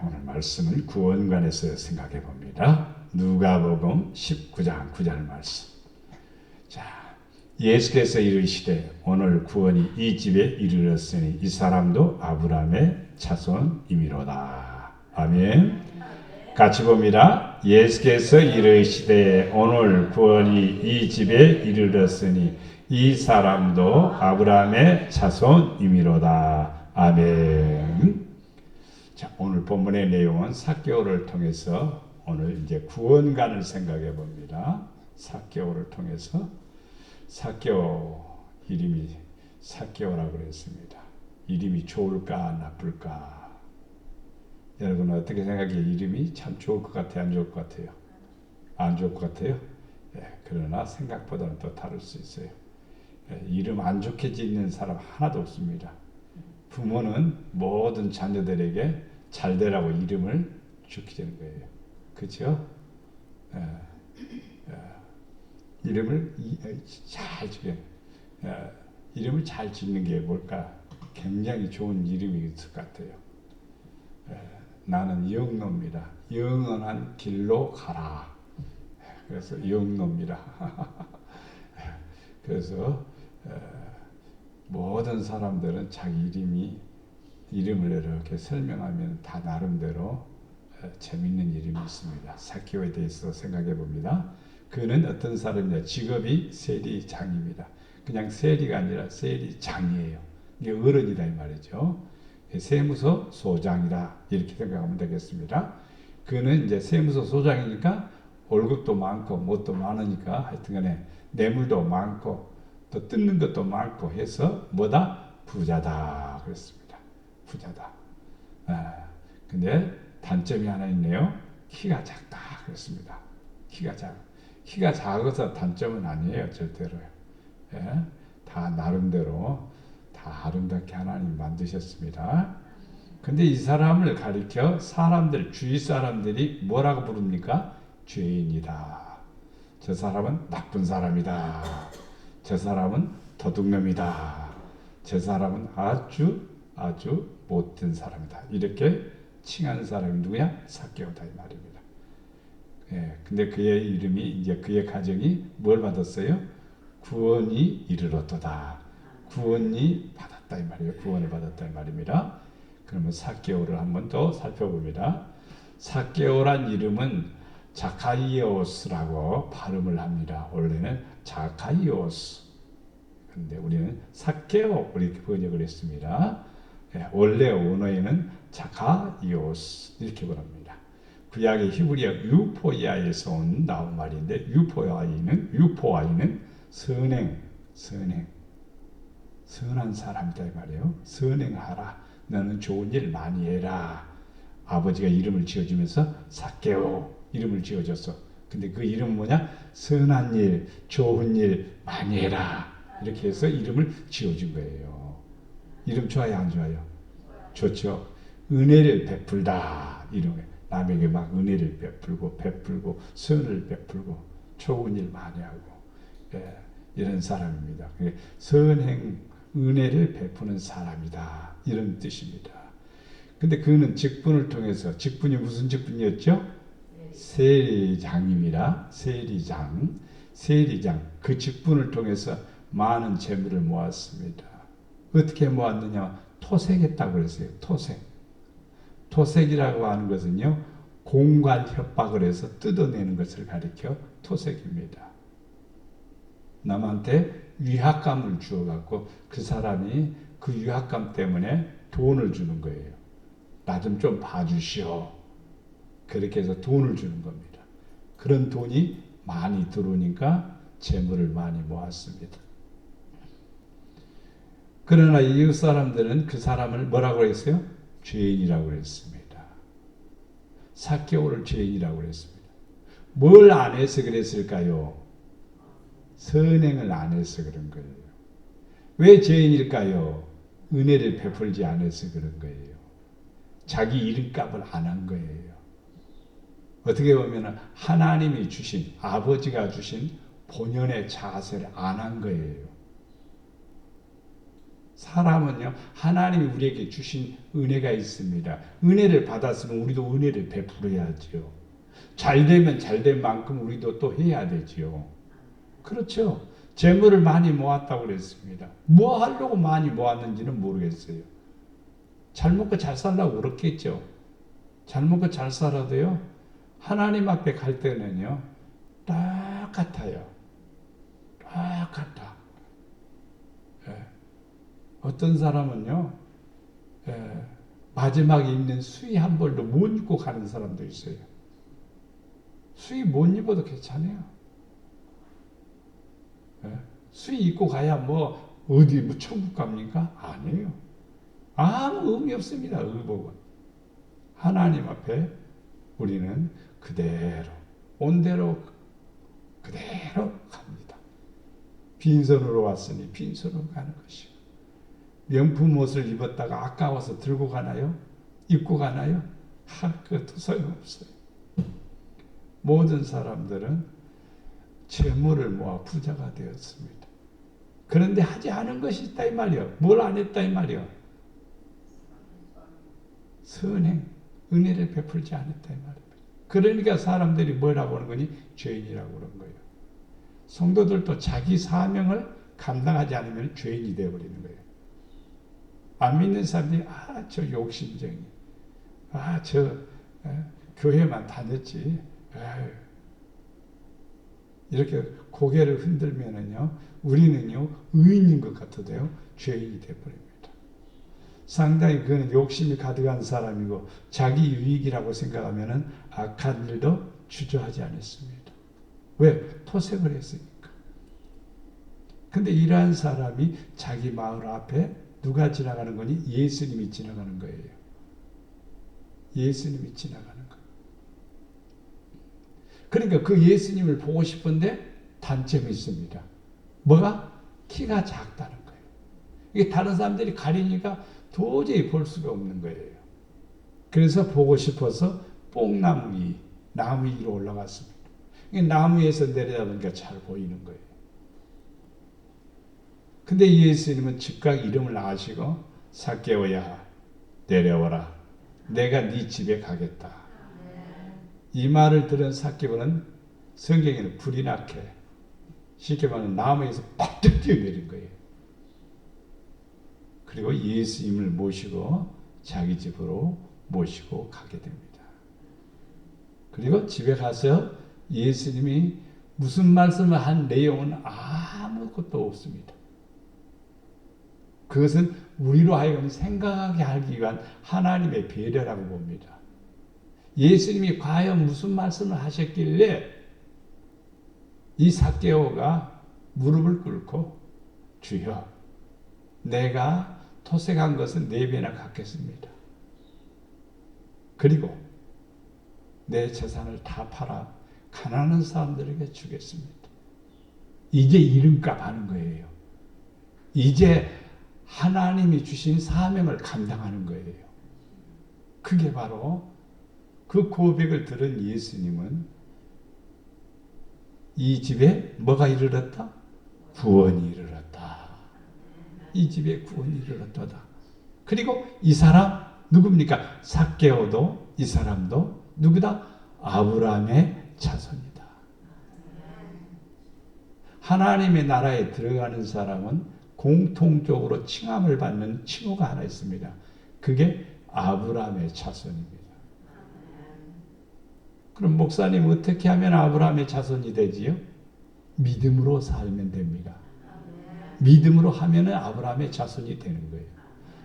오늘 말씀을 구원관에서 생각해 봅니다. 누가복음 19장 9절 말씀. 자, 예수께서 이르시되 오늘 구원이 이 집에 이르렀으니 이 사람도 아브라함의 자손이미로다. 아멘. 같이 봅니다. 예수께서 이르시되 오늘 구원이 이 집에 이르렀으니 이 사람도 아브라함의 자손이미로다. 아멘. 자, 오늘 본문의 내용은 삭개오를 통해서 오늘 이제 구원관을 생각해 봅니다. 삭개오를 통해서 삭개오 이름이 삭개오라고 그랬습니다. 이름이 좋을까 나쁠까? 여러분 어떻게 생각해요? 이름이 참 좋을 것 같아요? 안 좋을 것 같아요? 안 좋을 것 같아요? 예, 그러나 생각보다는 또 다를 수 있어요. 예, 이름 안 좋게 짓는 사람 하나도 없습니다. 부모는 모든 자녀들에게 잘 되라고 이름을 주게 되는 거예요. 그렇죠? 이름을 잘 주게. 이름을 잘 짓는 게 뭘까? 굉장히 좋은 이름이 있을 것 같아요. 나는 영노입니다. 영원한 길로 가라. 그래서 영노입니다. 그래서 모든 사람들은 자기 이름을 이렇게 설명하면 다 나름대로 재밌는 이름이 있습니다. 삭개오에 대해서 생각해 봅니다. 그는 어떤 사람이냐? 직업이 세리장입니다. 그냥 세리가 아니라 세리장이에요. 이게 어른이다 이 말이죠. 세무서 소장이다 이렇게 생각하면 되겠습니다. 그는 이제 세무서 소장이니까 월급도 많고 뭣도 많으니까 하여튼간에 뇌물도 많고 또 뜯는 것도 많고 해서 뭐다? 부자다 그랬습니다. 부자다. 근데 단점이 하나 있네요. 키가 작다 그랬습니다. 키가 작아서 단점은 아니에요. 절대로요. 예, 다 나름대로 다 아름답게 하나님 만드셨습니다. 근데 이 사람을 가리켜 주위 사람들이 뭐라고 부릅니까? 죄인이다. 저 사람은 나쁜 사람이다. 저 사람은 도둑놈이다. 저 사람은 아주 못된 사람이다. 이렇게 칭하는 사람이 누구냐? 삭개오다 이 말입니다. 예, 근데 그의 이름이 이제 그의 가정이 뭘 받았어요? 구원이 이르렀도다. 구원이 받았다 이 말이에요. 구원을 받았다 이 말입니다. 그러면 삭개오를 한번 더 살펴봅니다. 삭개오란 이름은 자카이오스라고 발음을 합니다. 원래는 자카이오스. 근데 우리는 삭개오 이렇게 번역을 했습니다. 예, 원래 언어에는 자카이오스 이렇게 부릅니다. 구약의 히브리어 유포야에서 나온 말인데 유포아이는 선한 사람이다 이 말이에요. 선행하라. 너는 좋은 일 많이 해라. 아버지가 이름을 지어주면서 삭개오 이름을 지어줬어. 근데 그 이름은 뭐냐? 선한 일, 좋은 일 많이 해라. 이렇게 해서 이름을 지어준 거예요. 이름 좋아요, 안 좋아요? 좋죠. 은혜를 베풀다. 이런 거예요. 남에게 막 은혜를 베풀고 선을 베풀고 좋은 일 많이 하고 이런 사람입니다. 선행 은혜를 베푸는 사람이다. 이런 뜻입니다. 근데 그는 직분을 통해서 직분이 무슨 직분이었죠? 세리장입니다. 세리장 그 직분을 통해서 많은 재물을 모았습니다. 어떻게 모았느냐? 토색했다고 그랬어요. 토색이라고 하는 것은요, 공갈 협박을 해서 뜯어내는 것을 가리켜 토색입니다. 남한테 위압감을 주어갖고 그 사람이 그 위압감 때문에 돈을 주는 거예요. 나 좀 봐주시오. 그렇게 해서 돈을 주는 겁니다. 그런 돈이 많이 들어오니까 재물을 많이 모았습니다. 그러나 이웃 사람들은 그 사람을 뭐라고 했어요? 죄인이라고 했습니다. 삭개오를 죄인이라고 했습니다. 뭘 안 해서 그랬을까요? 선행을 안 해서 그런 거예요. 왜 죄인일까요? 은혜를 베풀지 않아서 그런 거예요. 자기 이름값을 안 한 거예요. 어떻게 보면 하나님이 주신, 아버지가 주신 본연의 자세를 안 한 거예요. 사람은요, 하나님이 우리에게 주신 은혜가 있습니다. 은혜를 받았으면 우리도 은혜를 베풀어야죠. 잘 되면 잘 된 만큼 우리도 또 해야 되지요. 그렇죠. 재물을 많이 모았다고 그랬습니다. 뭐 하려고 많이 모았는지는 모르겠어요. 잘 먹고 잘 살라고 그렇겠죠. 잘 먹고 잘 살아도요, 하나님 앞에 갈 때는요, 똑같아요. 똑같아. 예. 어떤 사람은요, 예, 마지막에 입는 수의 한 벌도 못 입고 가는 사람도 있어요. 수의 못 입어도 괜찮아요. 예. 수의 입고 가야 뭐 어디 뭐 천국 갑니까? 아니에요. 아무 의미 없습니다. 의복은 하나님 앞에 우리는 그대로 온대로 그대로 갑니다. 빈손으로 왔으니 빈손으로 가는 것이고, 명품 옷을 입었다가 아까워서 들고 가나요? 입고 가나요? 그것도 소용없어요. 모든 사람들은 재물을 모아 부자가 되었습니다. 그런데 하지 않은 것이 있다 이 말이요. 뭘 안 했다 이 말이요. 선행, 은혜를 베풀지 않았다 이 말이에요. 그러니까 사람들이 뭐라고 하는 거니? 죄인이라고 그런 거예요. 성도들도 자기 사명을 감당하지 않으면 죄인이 되어버리는 거예요. 안 믿는 사람들이 저 욕심쟁이, 저 교회만 다녔지, 이렇게 고개를 흔들면은요, 우리는요 의인인 것 같아도요 죄인이 되어버립니다. 상당히 그는 욕심이 가득한 사람이고 자기 유익이라고 생각하면은 악한 일도 주저하지 않았습니다. 왜? 토색을 했으니까. 근데 이러한 사람이 자기 마을 앞에 누가 지나가는 거니? 예수님이 지나가는 거예요. 예수님이 지나가는 거예요. 그러니까 그 예수님을 보고 싶은데 단점이 있습니다. 뭐가? 키가 작다는 거예요. 이게 다른 사람들이 가리니까 도저히 볼 수가 없는 거예요. 그래서 보고 싶어서 뽕나무 위, 나무 위로 올라갔습니다. 나무에서 내려다보니까 잘 보이는 거예요. 근데 예수님은 즉각 이름을 아시고 삭개오야 내려오라. 내가 네 집에 가겠다. 이 말을 들은 삭개오는 성경에는 불이 나게 쉽게 말하면 나무에서 팍 뛰어내린 거예요. 그리고 예수님을 모시고 자기 집으로 모시고 가게 됩니다. 그리고 집에 가서 예수님이 무슨 말씀을 한 내용은 아무것도 없습니다. 그것은 우리로 하여금 생각하게 하기 위한 하나님의 배려라고 봅니다. 예수님이 과연 무슨 말씀을 하셨길래 이 삭개오가 무릎을 꿇고 주여 내가 토색한 것은 4배나 갚겠습니다. 그리고 내 재산을 다 팔아 가난한 사람들에게 주겠습니다. 이제 이름값 하는 거예요. 이제 하나님이 주신 사명을 감당하는 거예요. 그게 바로 그 고백을 들은 예수님은 이 집에 뭐가 이르렀다? 구원이 이르렀다. 이 집에 구원이 이르렀다. 그리고 이 사람 누굽니까? 삭개오도 이 사람도 누구다? 아브라함의 자손이다. 하나님의 나라에 들어가는 사람은 공통적으로 칭함을 받는 칭호가 하나 있습니다. 그게 아브라함의 자손입니다. 그럼 목사님 어떻게 하면 아브라함의 자손이 되지요? 믿음으로 살면 됩니다. 믿음으로 하면 아브라함의 자손이 되는 거예요.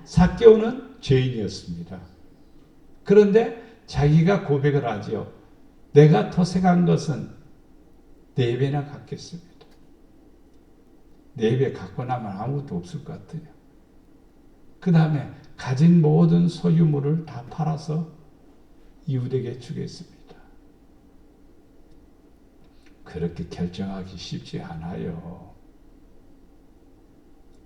삭개오는 죄인이었습니다. 그런데 자기가 고백을 하지요. 내가 토색한 것은 4배나 갚겠습니다. 4배 갖고 나면 아무것도 없을 것 같아요. 그 다음에 가진 모든 소유물을 다 팔아서 이웃에게 주겠습니다. 그렇게 결정하기 쉽지 않아요.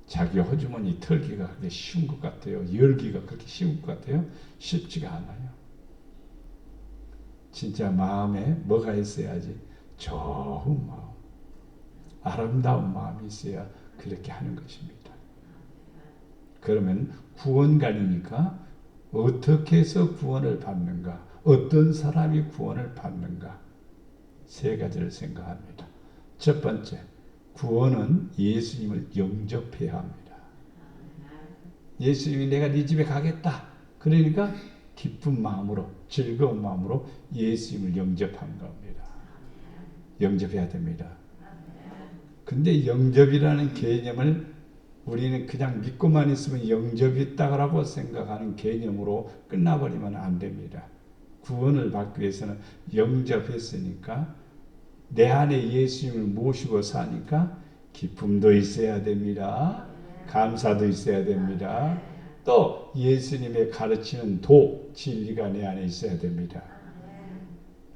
자기 호주머니 털기가 그렇게 쉬운 것 같아요. 열기가 그렇게 쉬운 것 같아요. 쉽지가 않아요. 진짜 마음에 뭐가 있어야지? 좋은 마음, 아름다운 마음이 있어야 그렇게 하는 것입니다. 그러면 구원관이니까 어떻게 해서 구원을 받는가? 어떤 사람이 구원을 받는가? 세 가지를 생각합니다. 첫 번째, 구원은 예수님을 영접해야 합니다. 예수님이 내가 네 집에 가겠다. 그러니까 기쁜 마음으로, 즐거운 마음으로 예수님을 영접한 겁니다. 영접해야 됩니다. 근데 영접이라는 개념을 우리는 그냥 믿고만 있으면 영접이 있다고 생각하는 개념으로 끝나버리면 안 됩니다. 구원을 받기 위해서는 영접했으니까 내 안에 예수님을 모시고 사니까 기쁨도 있어야 됩니다. 감사도 있어야 됩니다. 또 예수님의 가르치는 도, 진리가 내 안에 있어야 됩니다.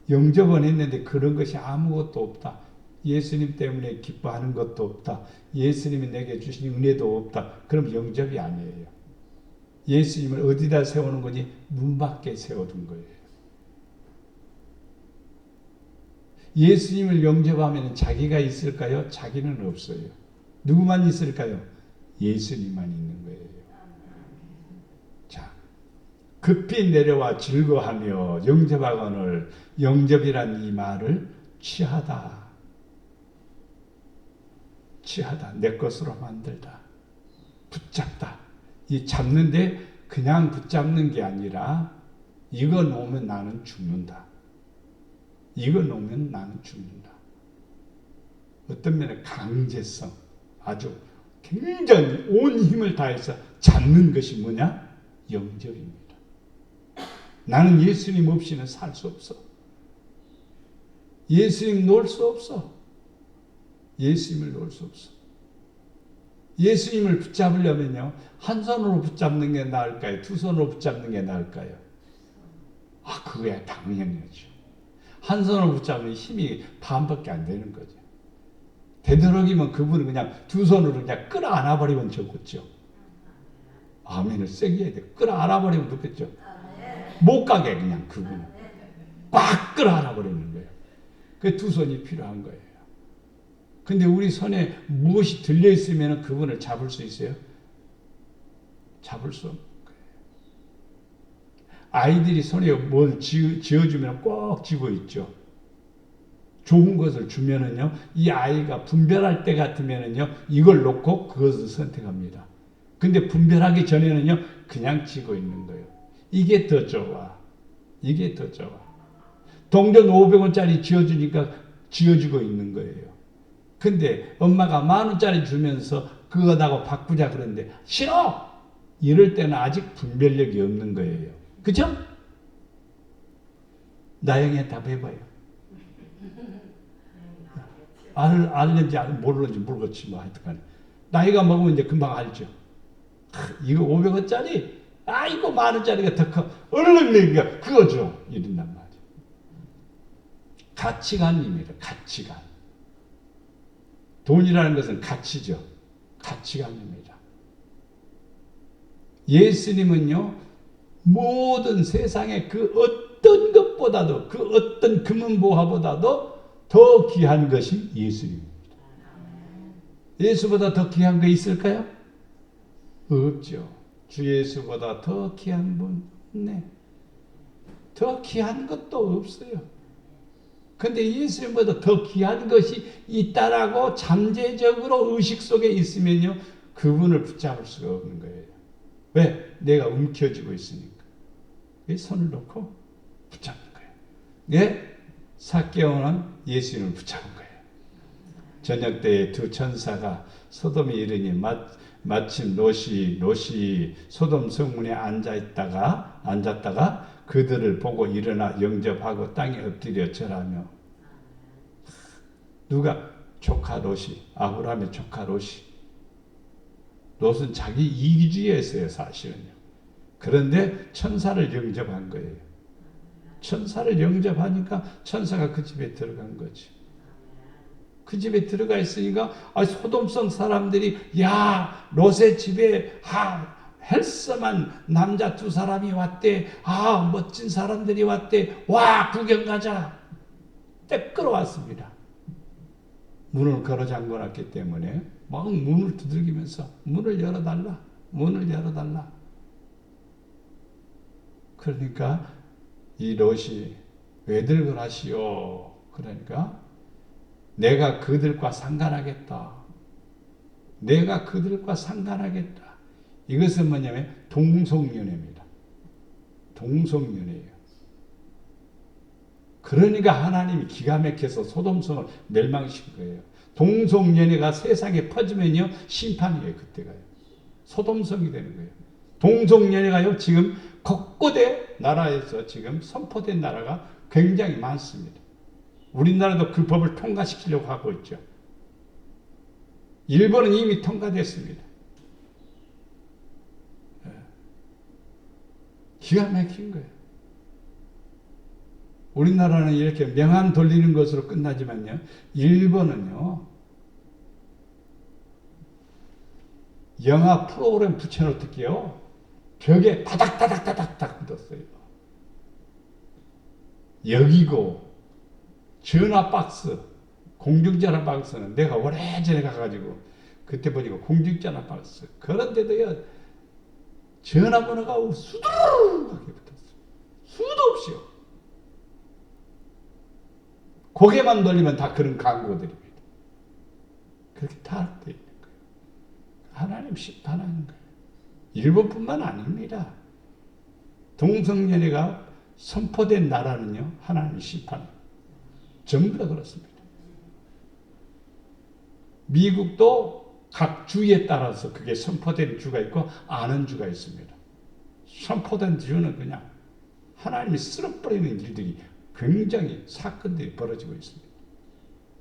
영접은 했는데 그런 것이 아무것도 없다. 예수님 때문에 기뻐하는 것도 없다. 예수님이 내게 주신 은혜도 없다. 그럼 영접이 아니에요. 예수님을 어디다 세우는 거지? 문 밖에 세워둔 거예요. 예수님을 영접하면 자기가 있을까요? 자기는 없어요. 누구만 있을까요? 예수님만 있는 거예요. 자, 급히 내려와 즐거하며 영접하거늘 영접이란 이 말을 취하다. 내 것으로 만들다. 붙잡다. 이 잡는데 그냥 붙잡는 게 아니라 이거 놓으면 나는 죽는다. 이거 놓으면 나는 죽는다. 어떤 면에 강제성, 아주 굉장히 온 힘을 다해서 잡는 것이 뭐냐? 영접입니다. 나는 예수님 없이는 살 수 없어. 예수님 놓을 수 없어. 예수님을 놓을 수 없어. 예수님을 붙잡으려면요, 한 손으로 붙잡는 게 나을까요? 두 손으로 붙잡는 게 나을까요? 그거야 당연하죠. 한 손으로 붙잡으면 힘이 반밖에 안 되는 거죠. 되도록이면 그분은 그냥 두 손으로 그냥 끌어안아버리면 좋겠죠. 아멘을 세게 해야 돼. 끌어안아버리면 좋겠죠. 못 가게 그냥 그분은 꽉 끌어안아버리는 거예요. 그 두 손이 필요한 거예요. 근데 우리 손에 무엇이 들려있으면 그분을 잡을 수 있어요? 잡을 수 없는 거예요. 아이들이 손에 뭘 쥐어주면 꼭 쥐고 있죠. 좋은 것을 주면은요, 이 아이가 분별할 때 같으면은요, 이걸 놓고 그것을 선택합니다. 근데 분별하기 전에는요, 그냥 쥐고 있는 거예요. 이게 더 좋아. 이게 더 좋아. 동전 500원짜리 쥐어주니까 쥐어주고 있는 거예요. 근데 엄마가 10,000원짜리 주면서 그거다가 바꾸자 그러는데 싫어! 이럴 때는 아직 분별력이 없는 거예요. 그죠? 나영이 답해봐요. 알는지 모르는지 모르겠지 뭐 하여튼간 나이가 먹으면 이제 금방 알죠. 이거 500원짜리? 이거 10,000원짜리가 더 커. 얼른 내가 그거 줘. 이런단 말이에요. 가치관입니다. 가치관. 돈이라는 것은 가치죠. 가치관입니다. 예수님은요, 모든 세상의 그 어떤 것보다도, 그 어떤 금은보화보다도 더 귀한 것이 예수님입니다. 예수보다 더 귀한 거 있을까요? 없죠. 주 예수보다 더 귀한 분 없네. 더 귀한 것도 없어요. 근데 예수님보다 더 귀한 것이 있다라고 잠재적으로 의식 속에 있으면요, 그분을 붙잡을 수가 없는 거예요. 왜? 내가 움켜쥐고 있으니까. 손을 놓고 붙잡는 거예요. 네? 삭개오는 예수님을 붙잡은 거예요. 저녁 때에 두 천사가 소돔에 이르니 마침 롯이 소돔 성문에 앉았다가 그들을 보고 일어나 영접하고 땅에 엎드려 절하며. 누가? 조카 롯이, 아브라함의 조카 롯이. 롯은 자기 이기주의였어요, 사실은요. 그런데 천사를 영접한 거예요. 천사를 영접하니까 천사가 그 집에 들어간 거지. 그 집에 들어가 있으니까 소돔성 사람들이 롯의 집에 헬스만 남자 2사람이 왔대. 멋진 사람들이 왔대. 와, 구경 가자. 때 끌어왔습니다. 문을 걸어 잠궈놨기 때문에 막 문을 두들기면서 문을 열어달라. 문을 열어달라. 그러니까 이 롯이 왜들 그러시오? 그러니까 내가 그들과 상관하겠다. 내가 그들과 상관하겠다. 이것은 뭐냐면 동성연애입니다. 동성연애예요. 그러니까 하나님이 기가 막혀서 소돔성을 멸망시킨 거예요. 동성연애가 세상에 퍼지면요 심판이에요. 그때가요. 소돔성이 되는 거예요. 동성연애가요 지금 곳곳에 나라에서 지금 선포된 나라가 굉장히 많습니다. 우리나라도 그 법을 통과시키려고 하고 있죠. 일본은 이미 통과됐습니다. 기가 막힌 거예요. 우리나라는 이렇게 명함 돌리는 것으로 끝나지만요. 일본은요. 영화 프로그램 붙여놓을게요. 벽에 다닥다닥다닥 묻었어요. 여기고 전화 박스, 공중전화 박스는 내가 오래전에 가가지고 그때 보니까 공중전화 박스 그런데도요 전화번호가 수두룩하게 붙었어요. 수도 없이요. 고개만 돌리면 다 그런 광고들입니다. 그렇게 다 되어 있는 거예요. 하나님 심판하는 거예요. 일본뿐만 아닙니다. 동성연애가 선포된 나라는요 하나님 심판. 전부 다 그렇습니다. 미국도 각 주에 따라서 그게 선포된 주가 있고 아는 주가 있습니다. 선포된 주는 그냥 하나님이 쓸어버리는 일들이 굉장히 사건들이 벌어지고 있습니다.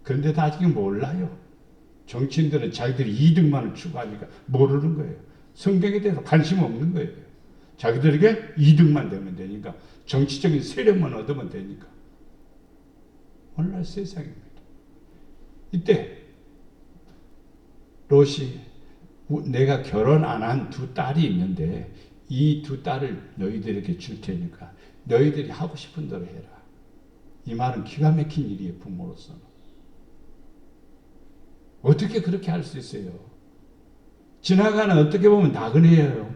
그런데도 아직 몰라요. 정치인들은 자기들이 이득만을 추구하니까 모르는 거예요. 성경에 대해서 관심 없는 거예요. 자기들에게 이득만 되면 되니까 정치적인 세력만 얻으면 되니까. 오늘날 세상입니다. 이때 롯이 내가 결혼 안 한 두 딸이 있는데 이 두 딸을 너희들에게 줄 테니까 너희들이 하고 싶은 대로 해라. 이 말은 기가 막힌 일이에요. 부모로서는. 어떻게 그렇게 할 수 있어요? 지나가는 어떻게 보면 나그네예요.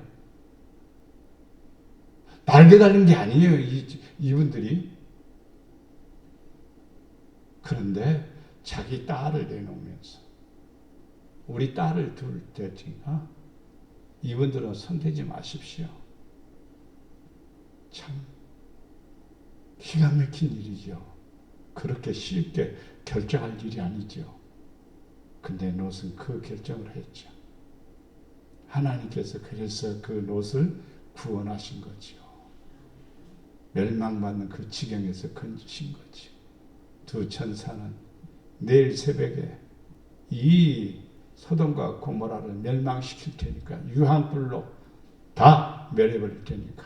날개 달린 게 아니에요. 이분들이. 그런데 자기 딸을 내놓으면서 우리 딸을 둘 테니까 이분들은 손대지 마십시오. 참 기가 막힌 일이죠. 그렇게 쉽게 결정할 일이 아니죠. 근데 롯은 그 결정을 했죠. 하나님께서 그래서 그 롯을 구원하신 거죠. 멸망받는 그 지경에서 건지신 거죠. 두 천사는 내일 새벽에 이 소돔과 고모라를 멸망시킬 테니까 유황불로 다 멸해버릴 테니까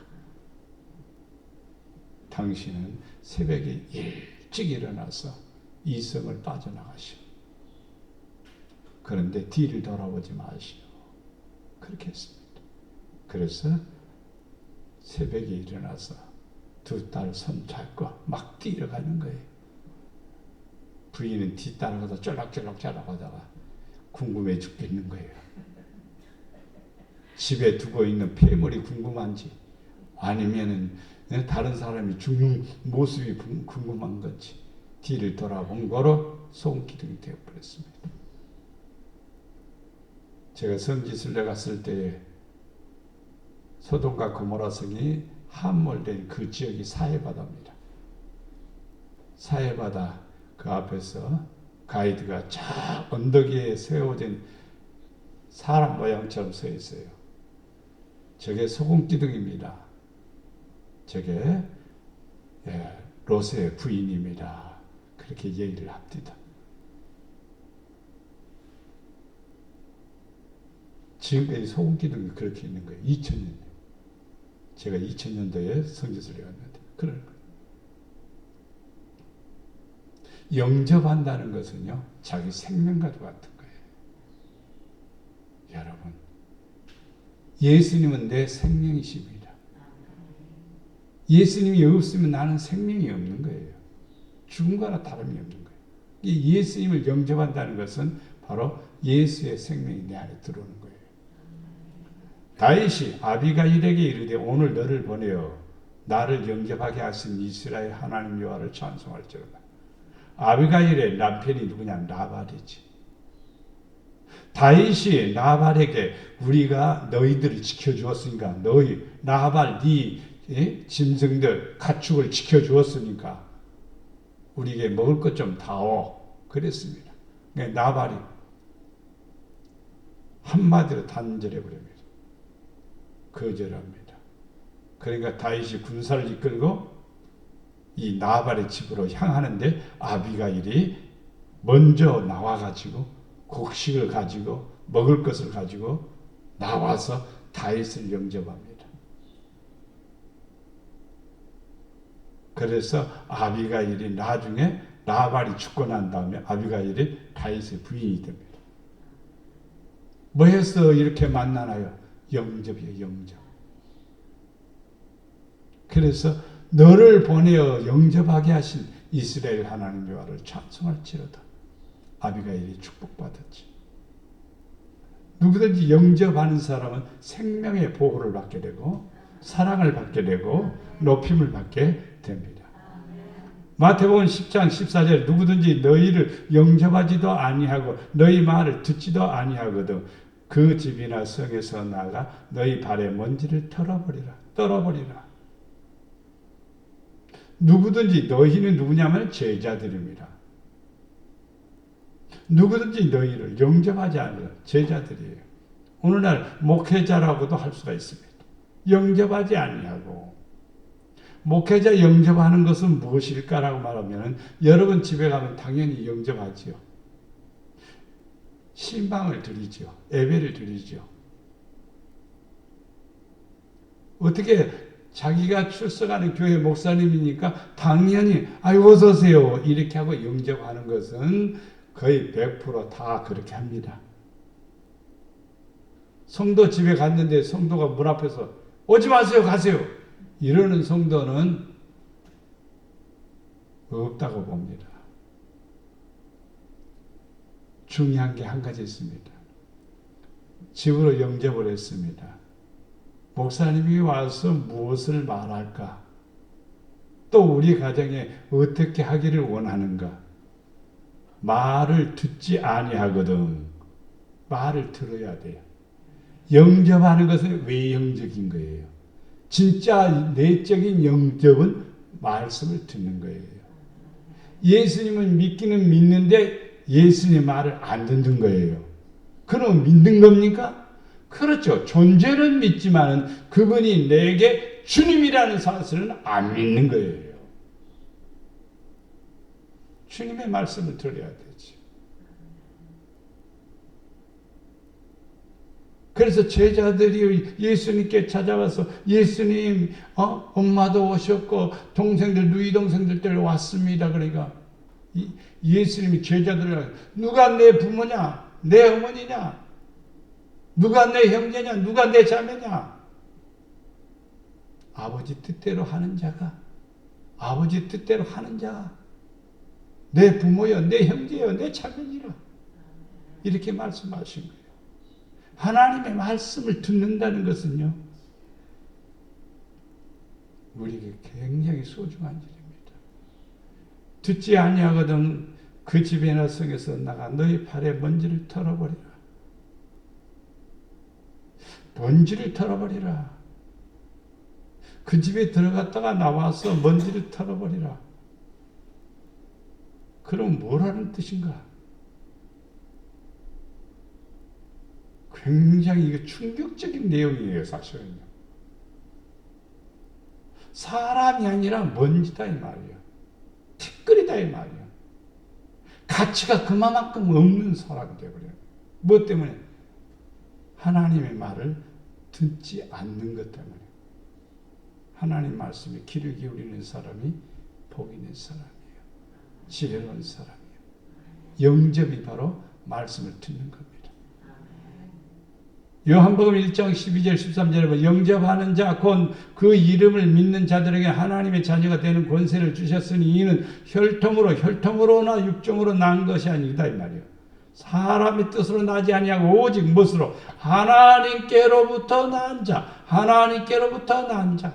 당신은 새벽에 일찍 일어나서 이 성을 빠져나가시오. 그런데 뒤를 돌아보지 마시오. 그렇게 했습니다. 그래서 새벽에 일어나서 두 딸 손 잡고 막 뛰어가는 거예요. 부인은 뒤 따라가다 쫄락쫄락 따라가다가 궁금해 죽겠는 거예요. 집에 두고 있는 폐물이 궁금한지 아니면은 다른 사람이 죽는 모습이 궁금한 건지 뒤를 돌아본 거로 소금기둥이 되어버렸습니다. 제가 성지순례 갔을 때에 소돔과 고모라 성이 함몰된 그 지역이 사해바다입니다. 사해바다 그 앞에서 가이드가 저 언덕 위에 세워진 사람 모양처럼 서 있어요. 저게 소금기둥입니다. 저게 롯의 부인입니다. 그렇게 얘기를 합니다. 지금까지 소금기둥이 그렇게 있는 거예요. 2000년. 제가 2000년도에 성지순례 갔는데 그런 거예요. 영접한다는 것은요, 자기 생명과도 같은 거예요. 여러분, 예수님은 내 생명이십니다. 예수님이 없으면 나는 생명이 없는 거예요. 죽음과는 다름이 없는 거예요. 이 예수님을 영접한다는 것은 바로 예수의 생명이 내 안에 들어오는 거예요. 다윗이 아비가일에게 이르되 오늘 너를 보내어 나를 영접하게 하신 이스라엘 하나님 여호와를 찬송할지로다. 아비가일의 남편이 누구냐? 나발이지. 다윗이 나발에게 우리가 너희들을 지켜주었으니까 너희 나발 네 짐승들 가축을 지켜주었으니까 우리에게 먹을 것 좀 다오 그랬습니다. 나발이 한마디로 단절해버립니다. 거절합니다. 그러니까 다윗이 군사를 이끌고 이 나발의 집으로 향하는데 아비가일이 먼저 나와가지고 곡식을 가지고 먹을 것을 가지고 나와서 다윗을 영접합니다. 그래서 아비가일이 나중에 나발이 죽고 난 다음에 아비가일이 다윗의 부인이 됩니다. 뭐 해서 이렇게 만나나요? 영접이에요, 영접. 그래서 너를 보내어 영접하게 하신 이스라엘 하나님 여호와를 찬송할지로다. 아비가일이 축복받았지. 누구든지 영접하는 사람은 생명의 보호를 받게 되고 사랑을 받게 되고 높임을 받게 됩니다. 마태복음 10장 14절 누구든지 너희를 영접하지도 아니하고 너희 말을 듣지도 아니하거든 그 집이나 성에서 나가 너희 발에 먼지를 떨어버리라. 누구든지 너희는 누구냐면 제자들입니다. 누구든지 너희를 영접하지 않는 제자들이에요. 오늘날 목회자라고도 할 수가 있습니다. 영접하지 아니하고 목회자 영접하는 것은 무엇일까라고 말하면 여러분 집에 가면 당연히 영접하지요. 신방을 드리죠. 예배를 드리죠. 어떻게 자기가 출석하는 교회 목사님이니까 당연히 아유 어서 오세요 이렇게 하고 영접하는 것은 거의 100% 다 그렇게 합니다. 성도 집에 갔는데 성도가 문 앞에서 오지 마세요 가세요 이러는 성도는 없다고 봅니다. 중요한 게 한 가지 있습니다. 집으로 영접을 했습니다. 목사님이 와서 무엇을 말할까? 또 우리 가정에 어떻게 하기를 원하는가? 말을 듣지 아니하거든. 말을 들어야 돼요. 영접하는 것은 외형적인 거예요. 진짜 내적인 영접은 말씀을 듣는 거예요. 예수님은 믿기는 믿는데 예수님의 말을 안 듣는 거예요. 그럼 믿는 겁니까? 그렇죠. 존재는 믿지만 그분이 내게 주님이라는 사실은 안 믿는 거예요. 주님의 말씀을 들어야 되지. 그래서 제자들이 예수님께 찾아와서 예수님 엄마도 오셨고 동생들 누이 동생들 왔습니다. 그러니까 예수님이 제자들을 누가 내 부모냐 내 어머니냐 누가 내 형제냐 누가 내 자매냐 아버지 뜻대로 하는 자가 아버지 뜻대로 하는 자가 내 부모여 내 형제여 내 자매니라 이렇게 말씀하신 거예요. 하나님의 말씀을 듣는다는 것은요 우리에게 굉장히 소중한 일입니다. 듣지 아니하거든 그 집이나 성에서 나가 너희 발에 먼지를 털어버리라. 먼지를 털어버리라. 그 집에 들어갔다가 나와서 먼지를 털어버리라. 그럼 뭐라는 뜻인가? 굉장히 이게 충격적인 내용이에요, 사실은요. 사람이 아니라 먼지다 이 말이에요. 티끌이다 이 말이에요. 가치가 그만큼 없는 사람이 되어버려요. 뭐 때문에? 하나님의 말을 듣지 않는 것 때문에. 하나님 말씀에 귀를 기울이는 사람이 복 있는 사람이에요. 지혜로운 사람이에요. 영접이 바로 말씀을 듣는 겁니다. 요한복음 1장 12절 13절에 보면 영접하는 자 곧 그 이름을 믿는 자들에게 하나님의 자녀가 되는 권세를 주셨으니 이는 혈통으로나 육종으로 난 것이 아니다 이 말이에요. 사람의 뜻으로 나지 아니하고 오직 무엇으로? 하나님께로부터 난 자. 하나님께로부터 난 자.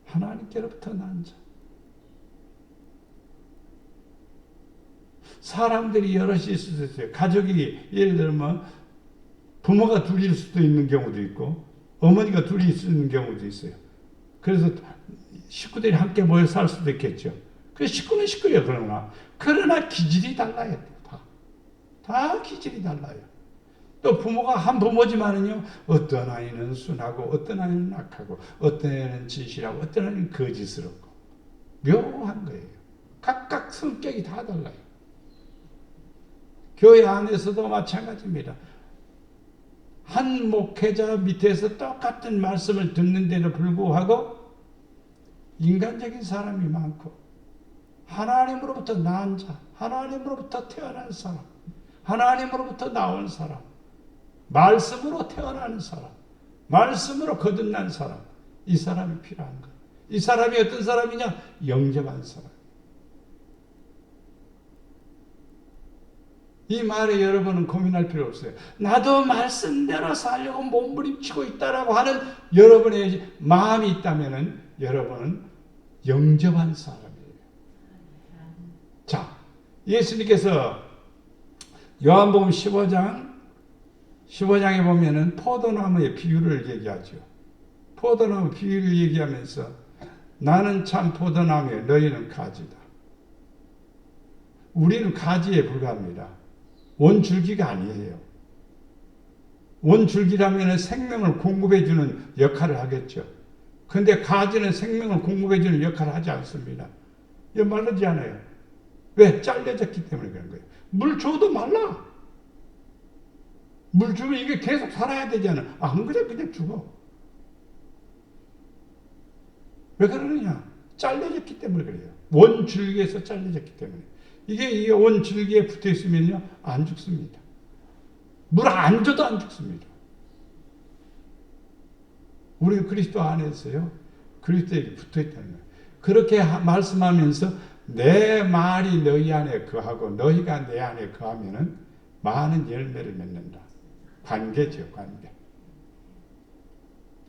하나님께로부터 난 자. 사람들이 여럿이 있을 수도 있어요. 가족이 예를 들면 부모가 둘일 수도 있는 경우도 있고 어머니가 둘이 있는 경우도 있어요. 그래서 식구들이 함께 모여 살 수도 있겠죠. 그 식구는 식구예요. 그러나 기질이 달라요. 다 기질이 달라요. 또 부모가 한 부모지만은요, 어떤 아이는 순하고 어떤 아이는 악하고 어떤 아이는 진실하고 어떤 아이는 거짓스럽고 묘한 거예요. 각각 성격이 다 달라요. 교회 안에서도 마찬가지입니다. 한 목회자 밑에서 똑같은 말씀을 듣는데도 불구하고 인간적인 사람이 많고 하나님으로부터 난 자, 하나님으로부터 태어난 사람, 하나님으로부터 나온 사람, 말씀으로 태어나는 사람, 말씀으로 거듭난 사람, 이 사람이 필요한 거예요. 이 사람이 어떤 사람이냐? 영접한 사람. 이 말에 여러분은 고민할 필요 없어요. 나도 말씀대로 살려고 몸부림치고 있다라고 하는 여러분의 마음이 있다면 여러분은 영접한 사람이에요. 자, 예수님께서 요한복음 15장에 보면은 포도나무의 비유를 얘기하죠. 포도나무 비유를 얘기하면서 나는 참 포도나무에 너희는 가지다. 우리는 가지에 불과합니다. 원줄기가 아니에요. 원줄기라면 생명을 공급해주는 역할을 하겠죠. 그런데 가지는 생명을 공급해주는 역할을 하지 않습니다. 이거 마르지 않아요. 왜? 잘려졌기 때문에 그런 거예요. 물 줘도 말라. 물 주면 이게 계속 살아야 되잖아. 안 그래 그냥 죽어. 왜 그러느냐? 잘려졌기 때문에 그래요. 원줄기에서 잘려졌기 때문에. 이게 원줄기에 붙어 있으면요 안 죽습니다. 물 안 줘도 안 죽습니다. 우리는 그리스도 안에서요 그리스도에게 붙어 있다는 거예요. 그렇게 말씀하면서 내 말이 너희 안에 거하고 너희가 내 안에 거하면은 많은 열매를 맺는다. 관계죠, 관계.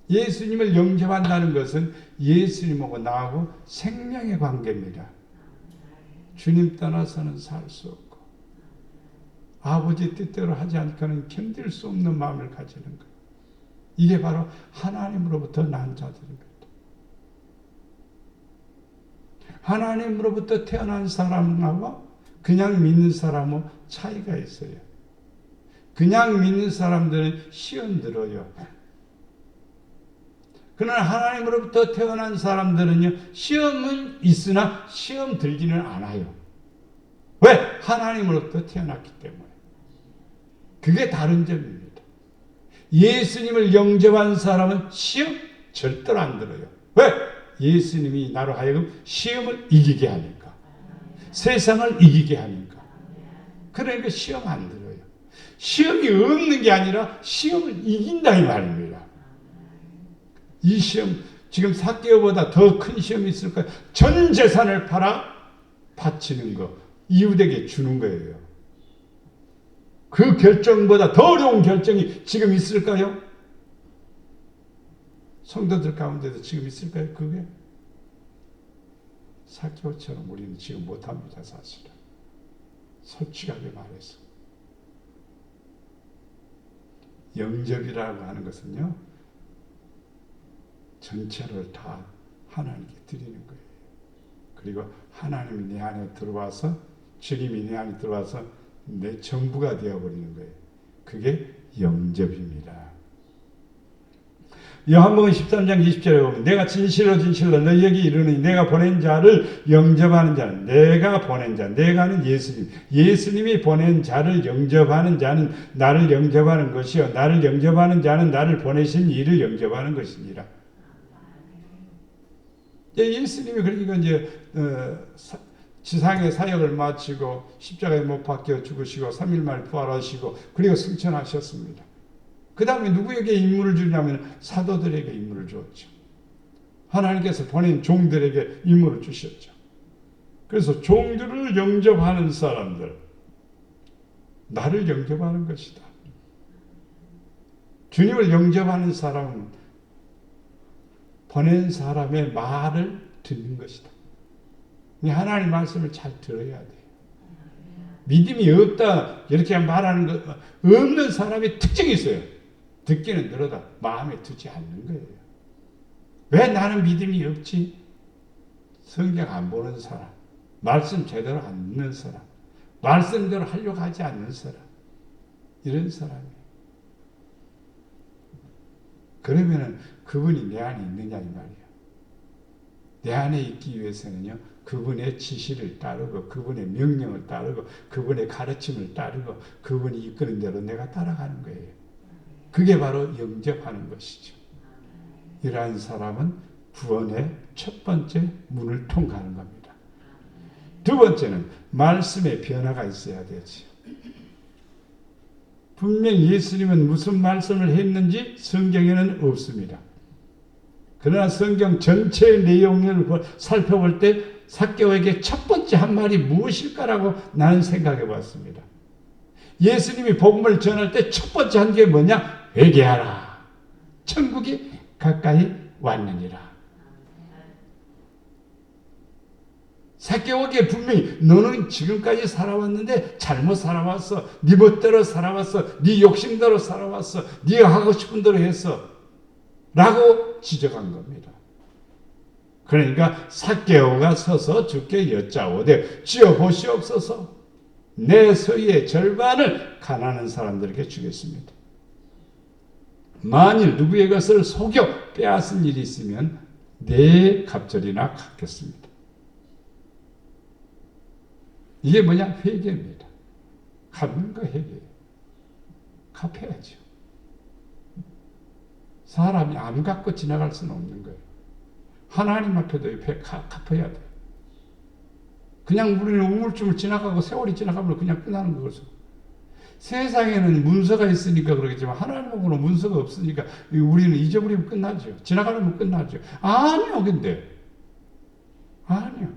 예수님을 영접한다는 것은 예수님하고 나하고 생명의 관계입니다. 주님 떠나서는 살 수 없고 아버지 뜻대로 하지 않고는 견딜 수 없는 마음을 가지는 것. 이게 바로 하나님으로부터 난 자들입니다. 하나님으로부터 태어난 사람하고 그냥 믿는 사람하고 차이가 있어요. 그냥 믿는 사람들은 시험 들어요. 그러나 하나님으로부터 태어난 사람들은요, 시험은 있으나 시험 들지는 않아요. 왜? 하나님으로부터 태어났기 때문에. 그게 다른 점입니다. 예수님을 영접한 사람은 시험 절대로 안 들어요. 왜? 예수님이 나로 하여금 시험을 이기게 하니까. 세상을 이기게 하니까. 그러니까 시험 안 들어요. 시험이 없는 게 아니라 시험을 이긴다 이 말입니다. 이 시험, 지금 삭개오보다 더 큰 시험이 있을까요? 전 재산을 팔아 바치는 거, 이웃에게 주는 거예요. 그 결정보다 더 어려운 결정이 지금 있을까요? 성도들 가운데도 지금 있을까요? 그게? 삭개오처럼 우리는 지금 못합니다, 사실은. 솔직하게 말해서. 영접이라고 하는 것은요, 전체를 다 하나님께 드리는 거예요. 그리고 하나님이 내 안에 들어와서, 주님이 내 안에 들어와서 내 전부가 되어버리는 거예요. 그게 영접입니다. 요한복음 13장 20절에 보면 내가 진실로 진실로 너희에게 이르노니 내가 보낸 자를 영접하는 자는 내가 보낸 자, 내가는 예수님, 예수님이 보낸 자를 영접하는 자는 나를 영접하는 것이요 나를 영접하는 자는 나를 보내신 이를 영접하는 것이니라. 예수님이 그러니까 이제 지상의 사역을 마치고 십자가에 못 박혀 죽으시고 3일 만에 부활하시고 그리고 승천하셨습니다. 그 다음에 누구에게 임무를 주냐면 사도들에게 임무를 주었죠. 하나님께서 보낸 종들에게 임무를 주셨죠. 그래서 종들을 영접하는 사람들, 나를 영접하는 것이다. 주님을 영접하는 사람은 보낸 사람의 말을 듣는 것이다. 하나님 말씀을 잘 들어야 돼요. 믿음이 없다 이렇게 말하는 것 없는 사람의 특징이 있어요. 듣기는 들어도 마음에 두지 않는 거예요. 왜 나는 믿음이 없지? 성경 안 보는 사람, 말씀 제대로 안 듣는 사람, 말씀대로 하려고 하지 않는 사람, 이런 사람이에요. 그러면은 그분이 내 안에 있느냐 이 말이에요. 내 안에 있기 위해서는요, 그분의 지시를 따르고 그분의 명령을 따르고 그분의 가르침을 따르고 그분이 이끄는 대로 내가 따라가는 거예요. 그게 바로 영접하는 것이죠. 이러한 사람은 구원의 첫 번째 문을 통과하는 겁니다. 두 번째는 말씀의 변화가 있어야 되죠. 분명히 예수님은 무슨 말씀을 했는지 성경에는 없습니다. 그러나 성경 전체의 내용을 살펴볼 때 삭개오에게 첫 번째 한 말이 무엇일까라고 나는 생각해 봤습니다. 예수님이 복음을 전할 때 첫 번째 한 게 뭐냐? 회개하라. 천국이 가까이 왔느니라. 삭개오에게 분명히 너는 지금까지 살아왔는데 잘못 살아왔어. 네 멋대로 살아왔어. 네 욕심대로 살아왔어. 네가 하고 싶은 대로 했어. 라고 지적한 겁니다. 그러니까 삭개오가 서서 주께 여짜오되 주여 보시옵소서 내 소유의 절반을 가난한 사람들에게 주겠습니다. 만일 누구의 것을 속여 빼앗은 일이 있으면 네 갑절이나 갚겠습니다. 이게 뭐냐? 회개입니다. 갚는 거 회개예요. 갚아야죠. 사람이 안 갚고 지나갈 수는 없는 거예요. 하나님 앞에도 갚아야 돼요. 그냥 우리는 우물쭈물 지나가고 세월이 지나가면 그냥 끝나는 거죠. 세상에는 문서가 있으니까 그러겠지만 하나님하고는 문서가 없으니까 우리는 잊어버리면 끝나죠. 지나가면 끝나죠. 아니요, 근데. 아니요.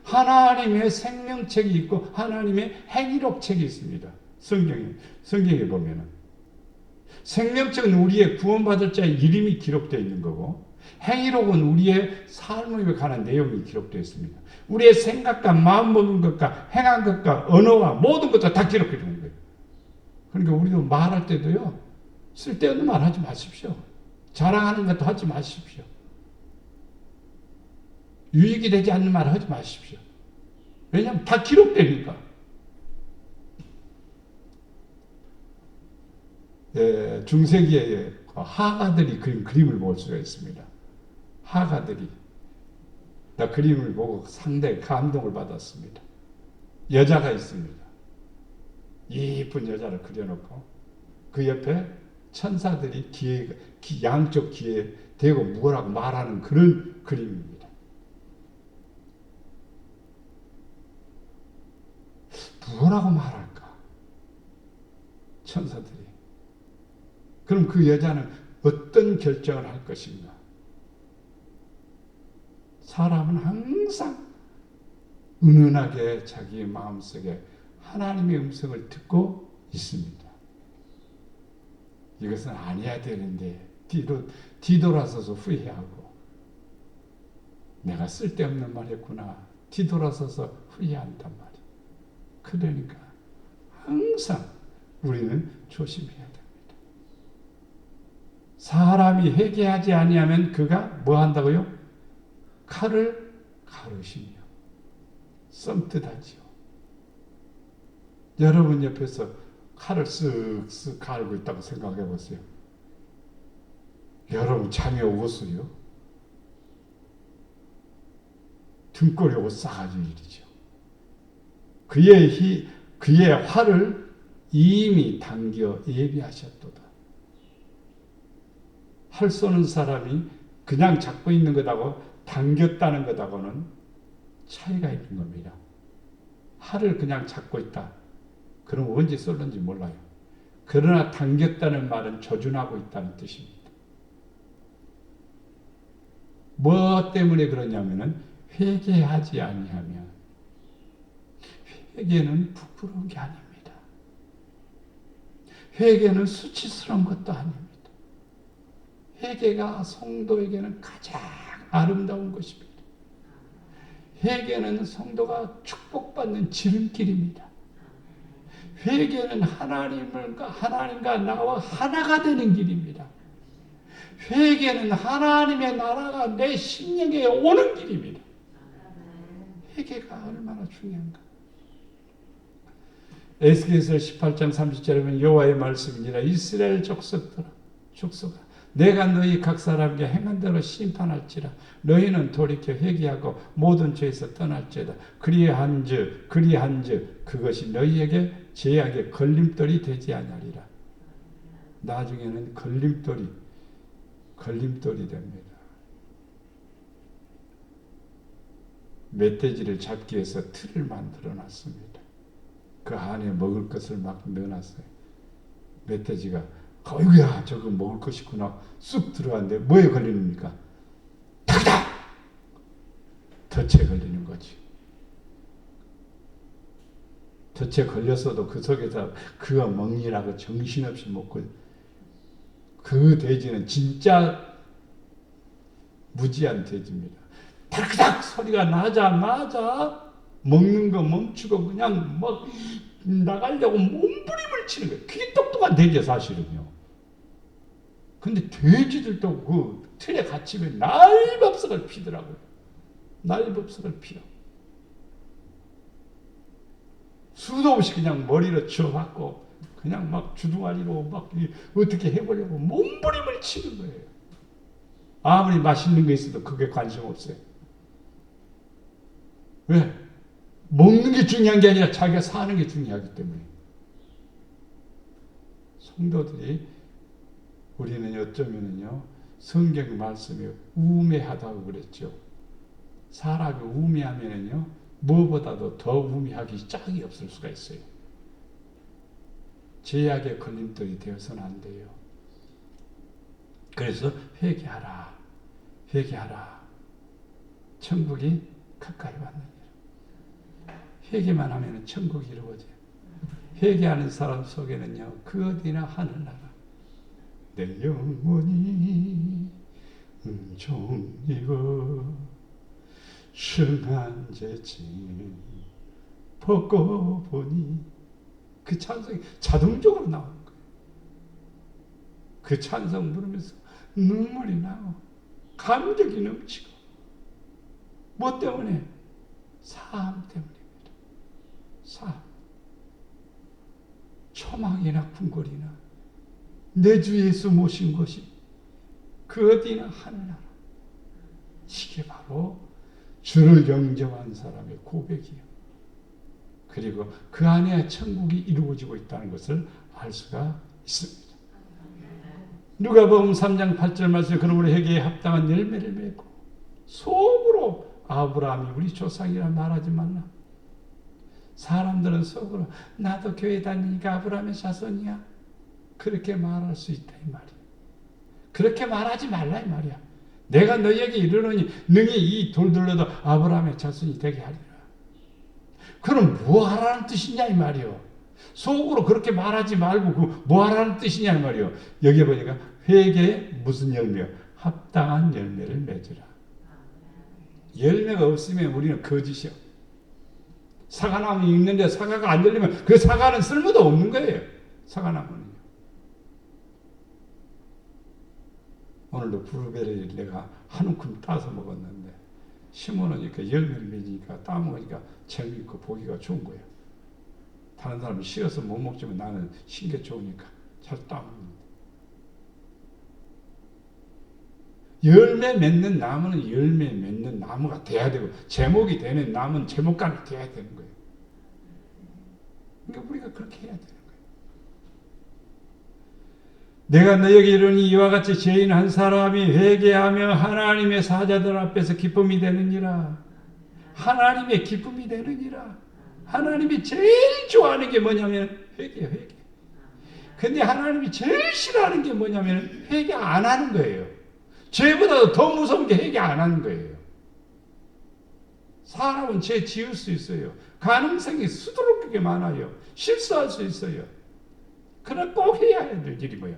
하나님의 생명책이 있고 하나님의 행위록책이 있습니다. 성경에 보면은. 생명책은 우리의 구원받을 자의 이름이 기록되어 있는 거고 행위록은 우리의 삶에 관한 내용이 기록되어 있습니다. 우리의 생각과 마음먹은 것과 행한 것과 언어와 모든 것도 다 기록해 주는 거예요. 그러니까 우리도 말할 때도요. 쓸데없는 말 하지 마십시오. 자랑하는 것도 하지 마십시오. 유익이 되지 않는 말 하지 마십시오. 왜냐하면 다 기록되니까. 중세기에 화가들이 그린 그림을 볼 수가 있습니다. 화가들이 나 그림을 보고 상당히 감동을 받았습니다. 여자가 있습니다. 이쁜 여자를 그려놓고 그 옆에 천사들이 양쪽 귀에 대고 뭐라고 말하는 그런 그림입니다. 뭐라고 말할까? 천사들이. 그럼 그 여자는 어떤 결정을 할 것인가? 사람은 항상 은은하게 자기의 마음속에 하나님의 음성을 듣고 있습니다. 이것은 아니어야 되는데 뒤돌아서서 후회하고 내가 쓸데없는 말 했구나 뒤돌아서서 후회한단 말이에요. 그러니까 항상 우리는 조심해야 됩니다. 사람이 회개하지 아니하면 그가 뭐 한다고요? 칼을 가르시며 썸뜻하지요. 여러분 옆에서 칼을 쓱쓱 갈고 있다고 생각해 보세요. 여러분 잠이 오겠어요? 등골이 오고 싸가지고 일이죠. 그의 활을 이미 당겨 예비하셨도다. 활 쏘는 사람이 그냥 잡고 있는 것하고 당겼다는 것하고는 차이가 있는 겁니다. 활을 그냥 잡고 있다. 그럼 언제 쏠는지 몰라요. 그러나 당겼다는 말은 조준하고 있다는 뜻입니다. 뭐 때문에 그러냐면은 회개하지 아니하면 회개는 부끄러운 게 아닙니다. 회개는 수치스러운 것도 아닙니다. 회개가 성도에게는 가장 아름다운 것입니다. 회개는 성도가 축복받는 지름길입니다. 회개는 하나님과 나와 하나가 되는 길입니다. 회개는 하나님의 나라가 내 심령에 오는 길입니다. 회개가 얼마나 중요한가. 에스겔서 18장 30절에 보면 여호와의 말씀이니라. 이스라엘 족속들아 내가 너희 각 사람에게 행한 대로 심판할지라. 너희는 돌이켜 회개하고 모든 죄에서 떠날지어다. 그리한즉 그것이 너희에게 죄악의 걸림돌이 되지 아니하리라. 나중에는 걸림돌이 됩니다. 멧돼지를 잡기 위해서 틀을 만들어 놨습니다. 그 안에 먹을 것을 막 넣어놨어요. 멧돼지가 어이구야 저거 먹을 것이구나 쑥 들어갔는데 뭐에 걸리는입니까? 탁탁! 덫에 걸리는 거지. 덫에 걸렸어도 그 속에서 그가 먹느라고 정신없이 먹고, 그 돼지는 진짜 무지한 돼지입니다. 탁탁 소리가 나자마자 먹는 거 멈추고 그냥 막 나가려고 몸부림을 치는 거예요. 그게 똑똑한 돼지야 사실은요. 근데 돼지들도 그 틀에 갇히면 날법석을 피더라고요. 날법석을 피요. 수도 없이 그냥 머리로 쳐박고 그냥 막 주둥아리로 막 어떻게 해보려고 몸부림을 치는 거예요. 아무리 맛있는 게 있어도 그게 관심 없어요. 왜? 먹는 게 중요한 게 아니라 자기가 사는 게 중요하기 때문에. 성도들이 우리는 어쩌면은요 성경 말씀이 우매하다고 그랬죠. 사람이 우매하면은요 무엇보다도 더 우매하기 짝이 없을 수가 있어요. 죄악의 걸림돌이 되어서는 안 돼요. 그래서 회개하라. 천국이 가까이 왔느니라. 회개만 하면 천국이 이루어져요. 회개하는 사람 속에는요 그 어디나 하늘나라. 내 영혼이 은총이고 승한 죄짐 벗고 보니, 그 찬송이 자동적으로 나오는 거예요. 그 찬송 부르면서 눈물이 나고 감격이 넘치고. 뭐 때문에? 사함 때문입니다. 사함. 초막이나 궁궐이나 내 주 예수 모신 것이 그 어디나 하늘나라. 이게 바로 주를 영접한 사람의 고백이에요. 그리고 그 안에 천국이 이루어지고 있다는 것을 알 수가 있습니다. 누가복음 3장 8절 말씀에 그러므로 회개에 합당한 열매를 맺고 속으로 아브라함이 우리 조상이라 말하지 말라. 사람들은 속으로 나도 교회 다니니까 아브라함의 자손이야 그렇게 말할 수 있다 이 말이야. 그렇게 말하지 말라 이 말이야. 내가 너희에게 이르노니 능히 이 돌들로도 아브라함의 자손이 되게 하리라. 그럼 뭐 하라는 뜻이냐 이 말이요. 속으로 그렇게 말하지 말고 그 뭐 하라는 뜻이냐 이 말이요. 여기 보니까 회개에 무슨 열매? 합당한 열매를 맺으라. 열매가 없으면 우리는 거짓이요. 사과나무 있는데 사과가 안 열리면 그 사과는 쓸모도 없는 거예요. 사과나무는요. 오늘도 블루베리를 내가 한 움큼 따서 먹었는데 심어놓으니까 열매를 맺으니까 따먹으니까 재미있고 보기가 좋은 거예요. 다른 사람은 싫어서 못 먹지만 나는 신게 좋으니까 잘 따먹는다. 열매 맺는 나무는 열매 맺는 나무가 돼야 되고 제목이 되는 나무는 제목감이 돼야 되는 거예요. 그러니까 우리가 그렇게 해야 되는 거예요. 내가 너에게 이르니 이와 같이 죄인 한 사람이 회개하며 하나님의 사자들 앞에서 기쁨이 되느니라. 하나님의 기쁨이 되느니라. 하나님이 제일 좋아하는 게 뭐냐면 회개. 근데 하나님이 제일 싫어하는 게 뭐냐면 회개 안 하는 거예요. 죄보다도 더 무서운 게 회개 안 하는 거예요. 사람은 죄 지을 수 있어요. 가능성이 수두룩하게 많아요. 실수할 수 있어요. 그러나 꼭 해야 될 일이 뭐예요?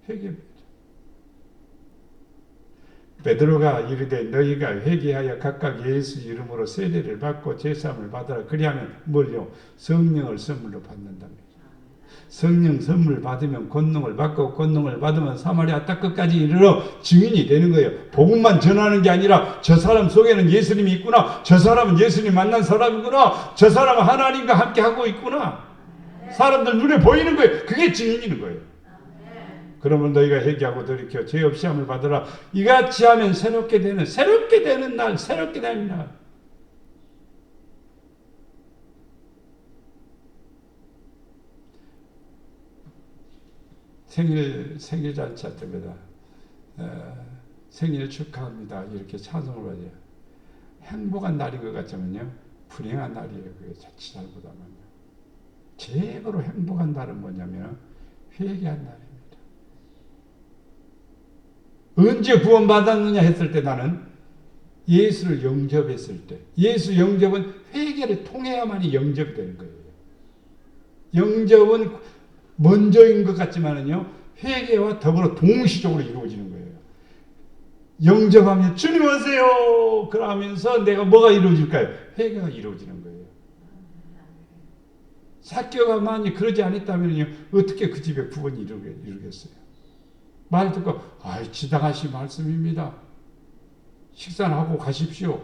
회개입니다. 베드로가 이르되 너희가 회개하여 각각 예수 이름으로 세례를 받고 제사함을 받으라. 그리하면 뭘요? 성령을 선물로 받는답니다. 성령 선물 받으면 권능을 받고 권능을 받으면 사마리아 땅 끝까지 이르러 증인이 되는 거예요. 복음만 전하는 게 아니라 저 사람 속에는 예수님이 있구나. 저 사람은 예수님 만난 사람이구나. 저 사람은 하나님과 함께 하고 있구나. 사람들 눈에 보이는 거예요. 그게 증인인 거예요. 그러면 너희가 회개하고 돌이켜 죄 없이 함을 받으라. 이같이 하면 새롭게 되는 날, 새롭게 되는 날. 생일 잔치 할 때마다 생일 축하합니다. 이렇게 찬송을 하죠. 행복한 날인 것 같지만요, 불행한 날이에요. 그게 자칫 잘못하면요. 제대로 행복한 날은 뭐냐면 회개한 날입니다. 언제 구원받았느냐 했을 때 나는 예수를 영접했을 때, 예수 영접은 회개를 통해야만이 영접이 되는 거예요. 영접은 먼저인 것 같지만은요, 회개와 더불어 동시적으로 이루어지는 거예요. 영접하면 주님 오세요! 그러면서 내가 뭐가 이루어질까요? 회개가 이루어지는 거예요. 삭개오가 만약 그러지 않았다면요, 어떻게 그 집에 구원이 이루겠어요? 말 듣고, 아이, 지당하신 말씀입니다. 식사는 하고 가십시오.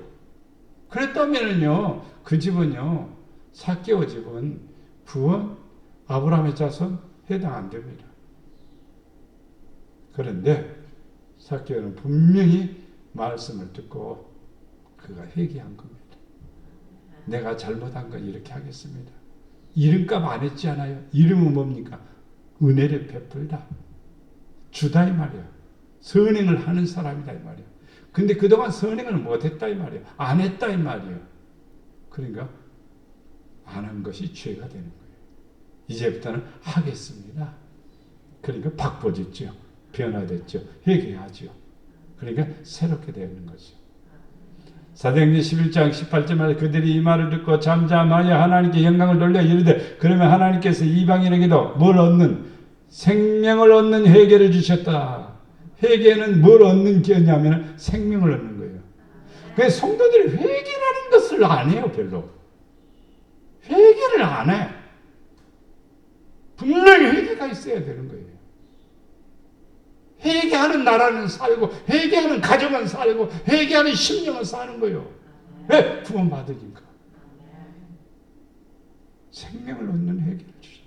그랬다면은요, 그 집은요, 삭개오 집은 구원, 아브라함의 자손 해당 안 됩니다. 그런데 삭개오는 분명히 말씀을 듣고 그가 회개한 겁니다. 내가 잘못한 건 이렇게 하겠습니다. 이름값 안 했지 않아요? 이름은 뭡니까? 은혜를 베풀다. 주다 이 말이야. 선행을 하는 사람이다 이 말이야. 근데 그동안 선행을 못했다 이 말이야. 안 했다 이 말이야. 그러니까 안 한 것이 죄가 되는 거예요. 이제부터는 하겠습니다. 그러니까 바꿔졌죠. 변화됐죠. 회개하죠. 그러니까 새롭게 되는 거죠. 사도행전 11장 18절에 그들이 이 말을 듣고 잠잠하여 하나님께 영광을 돌려 이르되 그러면 하나님께서 이방인에게도 뭘 얻는? 생명을 얻는 회개를 주셨다. 회개는 뭘 얻는 게냐면 생명을 얻는 거예요. 그래서 성도들이 회개라는 것을 안 해요. 별로. 회개를 안 해. 분명히 회개가 있어야 되는 거예요. 회개하는 나라는 살고 회개하는 가정은 살고 회개하는 심령은 사는 거예요. 왜? 구원받으니까. 생명을 얻는 회개를 주셨다.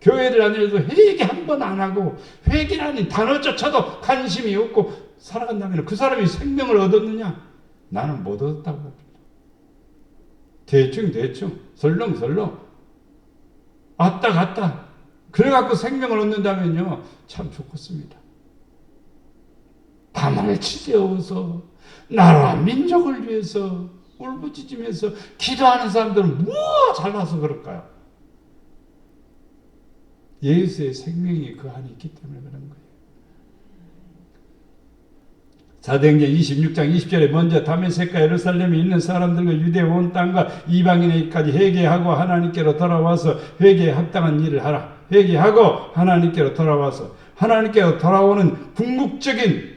교회를 다니면서 회개 한 번 안 하고 회개라는 단어조차도 관심이 없고 살아간다면 그 사람이 생명을 얻었느냐? 나는 못 얻었다고 봅니다. 대충 설렁설렁 왔다 갔다 그래갖고 생명을 얻는다면요 참 좋겠습니다. 밤을 치재워서 나라와 민족을 위해서 울부짖으면서 기도하는 사람들은 뭐가 잘나서 그럴까요? 예수의 생명이 그 안에 있기 때문에 그런 거예요. 사도행전 26장 20절에 먼저 다메섹과 예루살렘에 있는 사람들과 유대 온 땅과 이방인에게까지 회개하고 하나님께로 돌아와서 회개에 합당한 일을 하라. 회개하고 하나님께로 돌아와서 하나님께로 돌아오는 궁극적인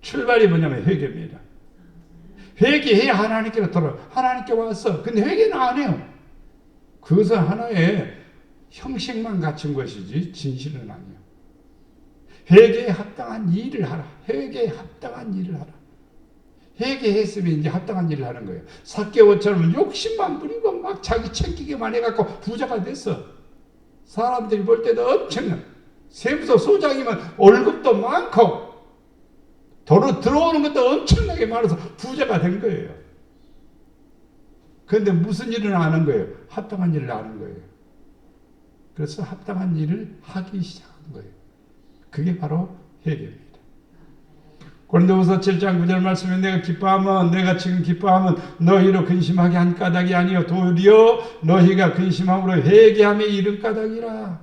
출발이 뭐냐면 회개입니다. 회개해야 하나님께로 돌아와. 하나님께 왔어. 근데 회개는 안 해요. 그것은 하나의 형식만 갖춘 것이지 진실은 아니에요. 회개에 합당한 일을 하라. 회개에 합당한 일을 하라. 회개했으면 이제 합당한 일을 하는 거예요. 삭개오처럼 욕심만 부리고 막 자기 챙기기만 해갖고 부자가 됐어. 사람들이 볼 때도 엄청난 세무서 소장이면 월급도 많고 도로 들어오는 것도 엄청나게 많아서 부자가 된 거예요. 그런데 무슨 일을 아는 거예요? 합당한 일을 아는 거예요. 그래서 합당한 일을 하기 시작한 거예요. 그게 바로 회개입니다. 고린도후서 7장 9절 말씀에 내가 지금 기뻐하면 너희로 근심하게 한 까닭이 아니요 도리어 너희가 근심함으로 회개함에 이른 까닭이라.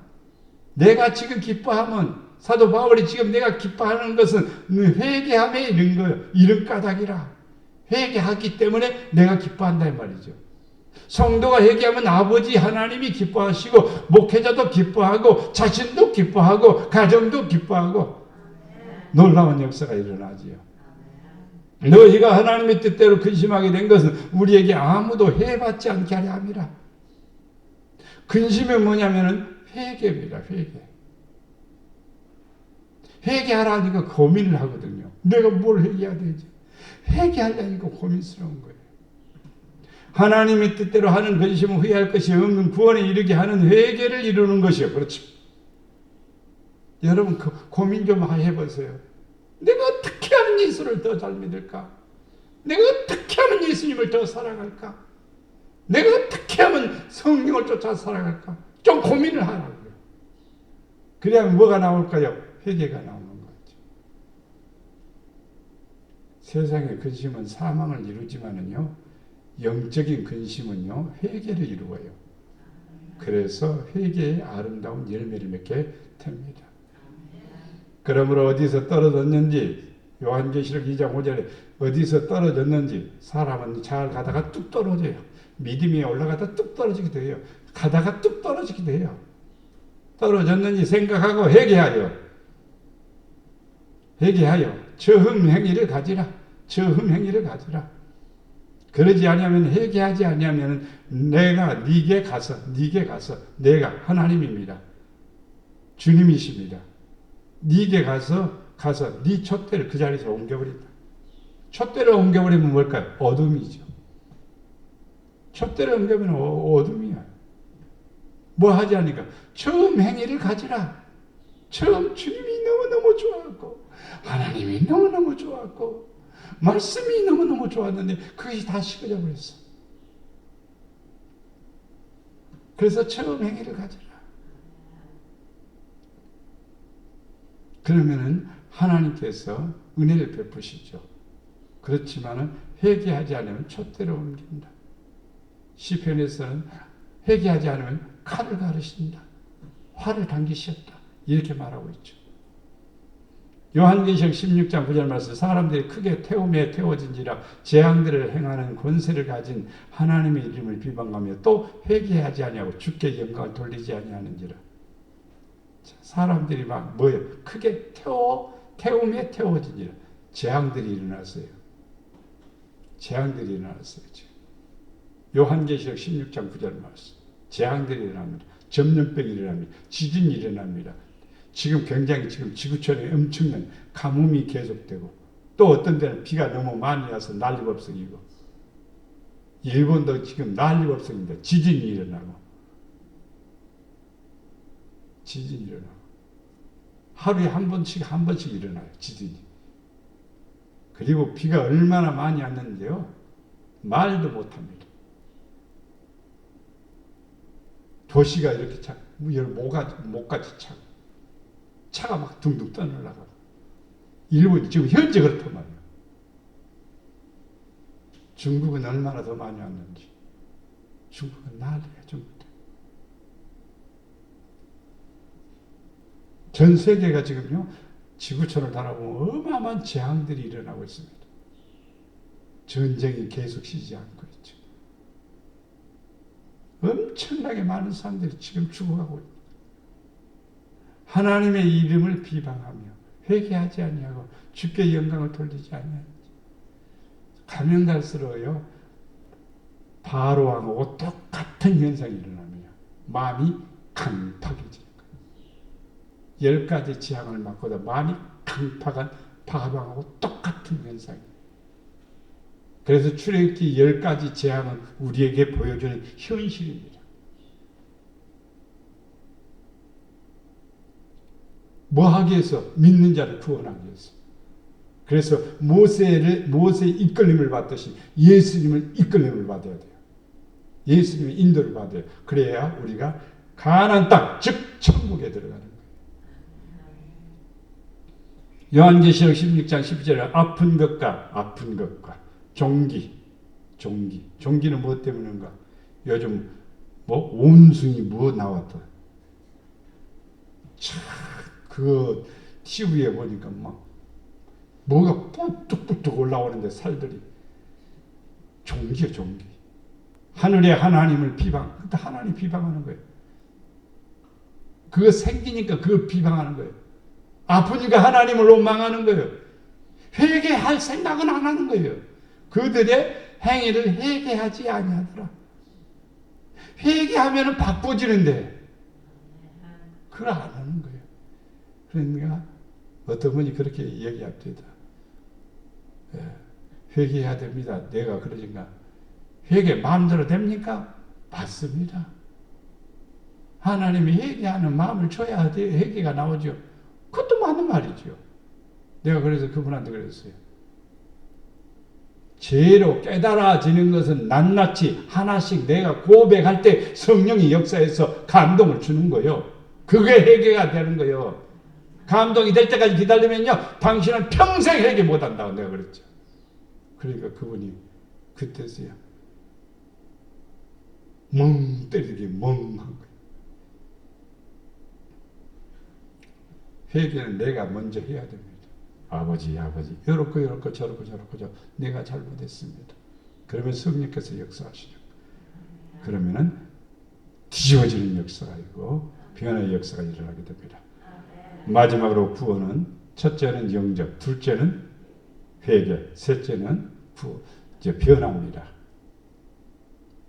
내가 지금 기뻐하면 사도 바울이 지금 내가 기뻐하는 것은 회개함에 이른 거예요. 이른 까닭이라. 회개하기 때문에 내가 기뻐한다 이 말이죠. 성도가 회개하면 아버지 하나님이 기뻐하시고 목회자도 기뻐하고 자신도 기뻐하고 가정도 기뻐하고 놀라운 역사가 일어나지요. 너희가 하나님의 뜻대로 근심하게 된 것은 우리에게 아무도 해받지 않게 하려 함이라. 근심은 뭐냐면은 회개입니다. 회개하라니까 고민을 하거든요. 내가 뭘 회개해야 되지? 회개하려니까 고민스러운 거예요. 하나님의 뜻대로 하는 근심은 후회할 것이 없는 구원에 이르게 하는 회개를 이루는 것이요. 그렇죠. 여러분 고민 좀 해보세요. 내가 어떻게 하면 예수를 더 잘 믿을까? 내가 어떻게 하면 예수님을 더 사랑할까? 내가 어떻게 하면 성령을 쫓아 살아갈까? 좀 고민을 하라고요. 그래야 뭐가 나올까요? 회개가 나오는 거죠. 세상의 근심은 사망을 이루지만은요, 영적인 근심은요, 회개를 이루어요. 그래서 회개의 아름다운 열매를 맺게 됩니다. 그러므로 어디서 떨어졌는지, 요한계시록 2장 5절에 어디서 떨어졌는지, 사람은 잘 가다가 뚝 떨어져요. 믿음이 올라가다 뚝 떨어지기도 해요. 가다가 뚝 떨어지기도 해요. 떨어졌는지 생각하고 회개하여 처음 행위를 가지라. 그러지 아니하면, 회개하지 아니하면 내가 네게 가서 내가 하나님입니다. 주님이십니다. 네게 가서 네 촛대를 그 자리에서 옮겨버린다. 촛대를 옮겨버리면 뭘까요? 어둠이죠. 촛대를 옮겨버리면 어둠이야. 뭐 하지 않으니까 처음 행위를 가지라. 처음 주님이 너무너무 좋았고 하나님이 너무너무 좋았고 말씀이 너무너무 좋았는데 그것이 다 식어져 버렸어. 그래서 처음 행위를 가지라. 그러면은 하나님께서 은혜를 베푸시죠. 그렇지만은 회개하지 않으면 촛대로 옮긴다. 시편에서는 회개하지 않으면 칼을 가르신다. 화를 당기셨다. 이렇게 말하고 있죠. 요한계시록 16장 9절 말씀, 사람들이 크게 태움에 태워진지라 재앙들을 행하는 권세를 가진 하나님의 이름을 비방하며 또 회개하지 아니하고 주께 영광을 돌리지 아니하는지라. 사람들이 막 뭐예요? 크게 태움에 태워진지라. 재앙들이 일어났어요. 지금. 요한계시록 16장 9절 말씀. 재앙들이 일어납니다. 전염병이 일어납니다. 지진이 일어납니다. 지금 굉장히 지구촌에 엄청난 가뭄이 계속되고 또 어떤 데는 비가 너무 많이 와서 난리법석이고 일본도 지금 난리법석입니다. 지진이 일어나고 하루에 한 번씩 일어나요. 지진이. 그리고 비가 얼마나 많이 왔는데요. 말도 못합니다. 도시가 이렇게 목까지 차가 막 둥둥 떠늘라고. 일본이 지금 현재 그렇단 말이에요. 중국은 얼마나 더 많이 왔는지. 중국은 난리야, 중국도. 전 세계가 지금요, 지구촌을 바라보면 어마어마한 재앙들이 일어나고 있습니다. 전쟁이 계속 쉬지 않고 있죠. 엄청나게 많은 사람들이 지금 죽어가고 있습니다. 하나님의 이름을 비방하며 회개하지 아니하고 주께 영광을 돌리지 아니하는지. 가면 갈수록요, 바로왕하고 똑같은 현상이 일어납니다. 마음이 강팍해지는 거예요. 10가지 재앙을 맞고도 마음이 강팍한 바로왕하고 똑같은 현상이에요. 그래서 출애굽기 10가지 재앙은 우리에게 보여주는 현실입니다. 뭐 하기 위해서? 믿는 자를 구원하기 위해서. 그래서 모세의 이끌림을 받듯이 예수님을 이끌림을 받아야 돼요. 예수님의 인도를 받아야 돼요. 그래야 우리가 가나안 땅, 즉 천국에 들어가는 거예요. 요한계시록 16장 12절에 아픈 것과 종기는 무엇 때문인가? 요즘 뭐 온숭이 뭐 나왔다. 참 그 TV에 보니까 막 뭐가 뿔뚝뿔뚝 올라오는데 살들이 종기요, 종기. 하늘의 하나님을 그때 하나님 비방하는 거예요. 그거 생기니까 그걸 비방하는 거예요. 아프니까 하나님을 원망하는 거예요. 회개할 생각은 안 하는 거예요. 그들의 행위를 회개하지 아니하더라. 회개하면 바꿔지는데 그걸 안 하는 거예요. 그러니까 어떤 분이 그렇게 얘기합니다. 회개해야 됩니다. 내가 그러니까 회개 마음대로 됩니까? 맞습니다. 하나님이 회개하는 마음을 줘야 회개가 나오죠. 그것도 맞는 말이죠. 내가 그래서 그분한테 그랬어요. 죄로 깨달아지는 것은 낱낱이 하나씩 내가 고백할 때 성령이 역사해서 감동을 주는 거예요. 그게 회개가 되는 거예요. 감동이 될 때까지 기다리면요, 당신은 평생 회개 못한다고 내가 그랬죠. 그러니까 그분이 그때서야 멍 때리게 멍한 거예요. 회개는 내가 먼저 해야 됩니다. 아버지, 이렇고 저렇고 내가 잘못했습니다. 그러면 성령께서 역사하시죠. 그러면은 뒤집어지는 역사가 있고 변화의 역사가 일어나게 됩니다. 마지막으로 구원은 첫째는 영접, 둘째는 회개, 셋째는 변화입니다.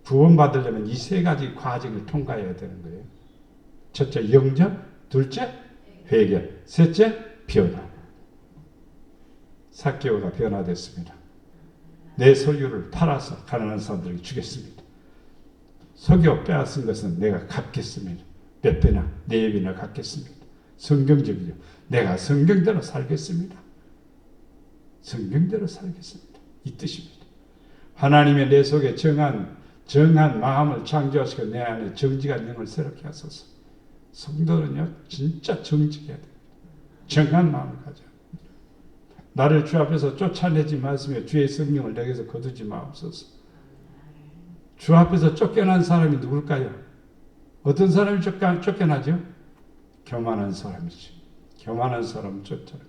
구원받으려면 이 세 가지 과정을 통과해야 되는 거예요. 첫째 영접, 둘째 회개, 셋째 변화. 삭개오가 변화됐습니다. 내 소유를 팔아서 가난한 사람들에게 주겠습니다. 소유 빼앗은 것은 내가 갚겠습니다. 몇 배나 네 배나 갚겠습니다. 성경적이죠. 내가 성경대로 살겠습니다. 성경대로 살겠습니다. 이 뜻입니다. 하나님의 내 속에 정한 마음을 창조하시고 내 안에 정직한 영을 새롭게 하소서. 성도는요, 진짜 정직해야 됩니다. 정한 마음을 가져야 됩니다. 나를 주 앞에서 쫓아내지 마시며 주의 성령을 내게서 거두지 마옵소서. 주 앞에서 쫓겨난 사람이 누굴까요? 어떤 사람이 쫓겨나죠? 교만한 사람이죠. 교만한 사람 쫓아요.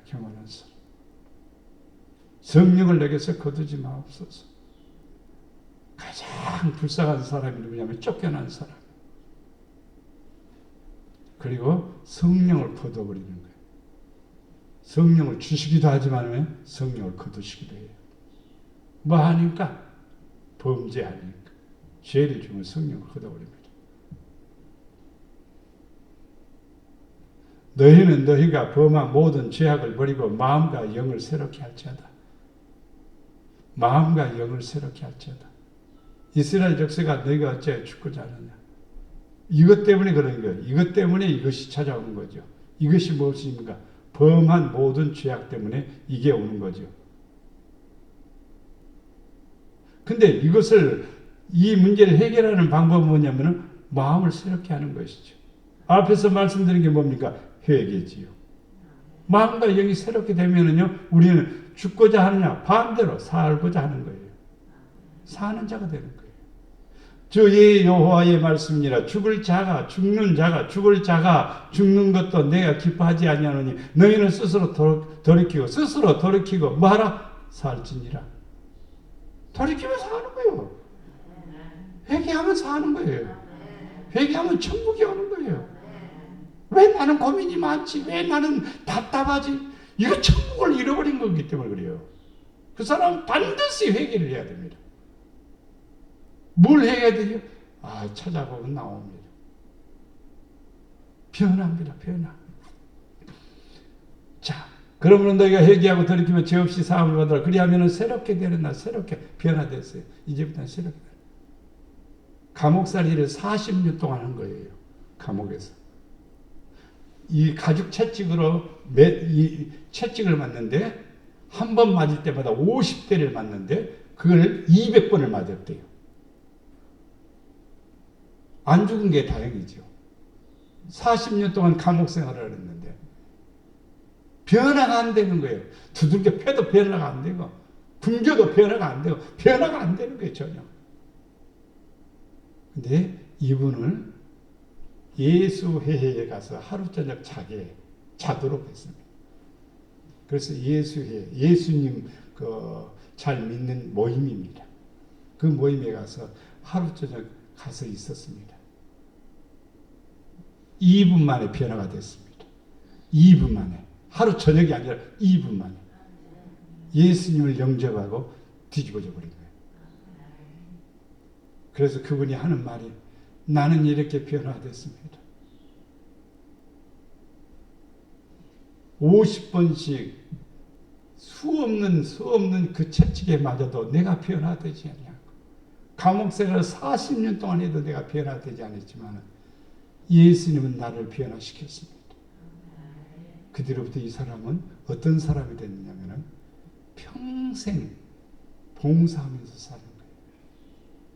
교만한 사람. 성령을 내게서 거두지 마옵소서. 가장 불쌍한 사람이 누구냐면 쫓겨난 사람. 그리고 성령을 거둬버리는 거예요. 성령을 주시기도 하지만 성령을 거두시기도 해요. 뭐 하니까? 범죄하니까. 죄를 주면 성령을 거둬버립니다. 너희는 너희가 범한 모든 죄악을 버리고 마음과 영을 새롭게 할지어다. 마음과 영을 새롭게 할지어다. 이스라엘 족속아 너희가 어찌하여 죽고자 하느냐. 이것 때문에 그런 거예요. 이것 때문에 이것이 찾아오는 거죠. 이것이 무엇입니까? 범한 모든 죄악 때문에 이게 오는 거죠. 근데 이 문제를 해결하는 방법은 뭐냐면 마음을 새롭게 하는 것이죠. 앞에서 말씀드린 게 뭡니까? 회개지요. 마음과 영이 새롭게 되면은요, 우리는 죽고자 하느냐? 반대로 살고자 하는 거예요. 사는 자가 되는 거예요. 주의 여호와의 말씀이라 죽는 자가 죽는 것도 내가 기뻐하지 아니하노니 너희는 스스로 돌이키고 뭐하라? 살지니라. 돌이키면 사는 거예요. 회개하면 사는 거예요. 회개하면 천국이 오는 거예요. 왜 나는 고민이 많지? 왜 나는 답답하지? 이거 천국을 잃어버린 거기 때문에 그래요. 그 사람은 반드시 회개를 해야 됩니다. 뭘 해야 되죠? 찾아보면 나옵니다. 변화입니다. 변화. 자, 그러면 너희가 회개하고 돌이키면 죄 없이 사함을 받으라. 그리하면 새롭게 되는 날 새롭게 변화됐어요. 이제부터는 새롭게 되는 감옥살이를 40년 동안 한 거예요. 감옥에서. 이 가죽 채찍으로 이 채찍을 맞는데 한 번 맞을 때마다 50대를 맞는데 그걸 200번을 맞았대요. 안 죽은 게 다행이죠. 40년 동안 감옥 생활을 했는데 변화가 안 되는 거예요. 두들겨 패도 변화가 안 되고 굶겨도 변화가 안 되고 변화가 안 되는 거예요. 전혀. 근데 이분을 예수 회에 가서 하루 저녁 자도록 했습니다. 그래서 예수님 잘 믿는 모임입니다. 그 모임에 가서 하루 저녁 가서 있었습니다. 2분 만에 변화가 됐습니다. 2분 만에. 하루 저녁이 아니라 2분 만에. 예수님을 영접하고 뒤집어져 버린 거예요. 그래서 그분이 하는 말이 나는 이렇게 변화됐습니다. 50번씩 수 없는 그 채찍에 맞아도 내가 변화되지 않냐고. 감옥생활 40년 동안 해도 내가 변화되지 않았지만 예수님은 나를 변화시켰습니다. 그 뒤로부터 이 사람은 어떤 사람이 됐느냐면 평생 봉사하면서 사는 거예요.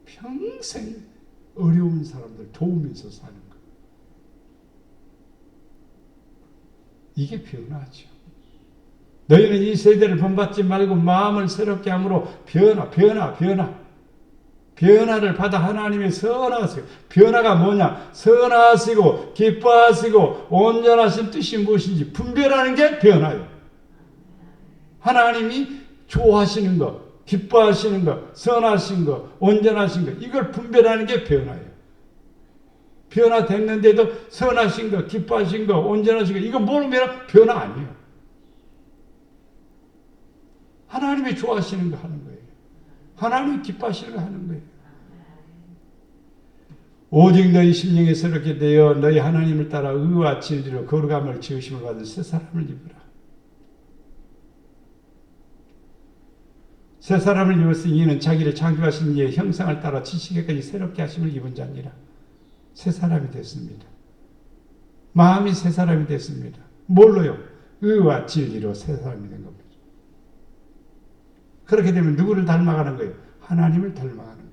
평생 어려운 사람들 도우면서 사는 거예요. 이게 변화죠. 너희는 이 세대를 본받지 말고 마음을 새롭게 함으로 변화를 받아 하나님의 선하시고, 변화가 뭐냐? 선하시고 기뻐하시고 온전하신 뜻이 무엇인지 분별하는 게 변화예요. 하나님이 좋아하시는 거, 기뻐하시는 거, 선하신 거, 온전하신 거, 이걸 분별하는 게 변화예요. 변화됐는데도 선하신 거, 기뻐하신 거, 온전하신 거, 이거 모르면 변화 아니에요. 하나님이 좋아하시는 거 하는 거예요. 하나님이 기뻐하시는 거 하는 거예요. 오직 너희 심령에 새롭게 되어 너희 하나님을 따라 의와 진리로 거룩함을 지으심을 받은 새 사람을 입으라. 새 사람을 입었으니 이는 자기를 창조하신 이의 형상을 따라 지식에까지 새롭게 하심을 입은 자니라. 새 사람이 됐습니다. 마음이 새 사람이 됐습니다. 뭘로요? 의와 진리로 새 사람이 된 겁니다. 그렇게 되면 누구를 닮아가는 거예요? 하나님을 닮아가는 거예요.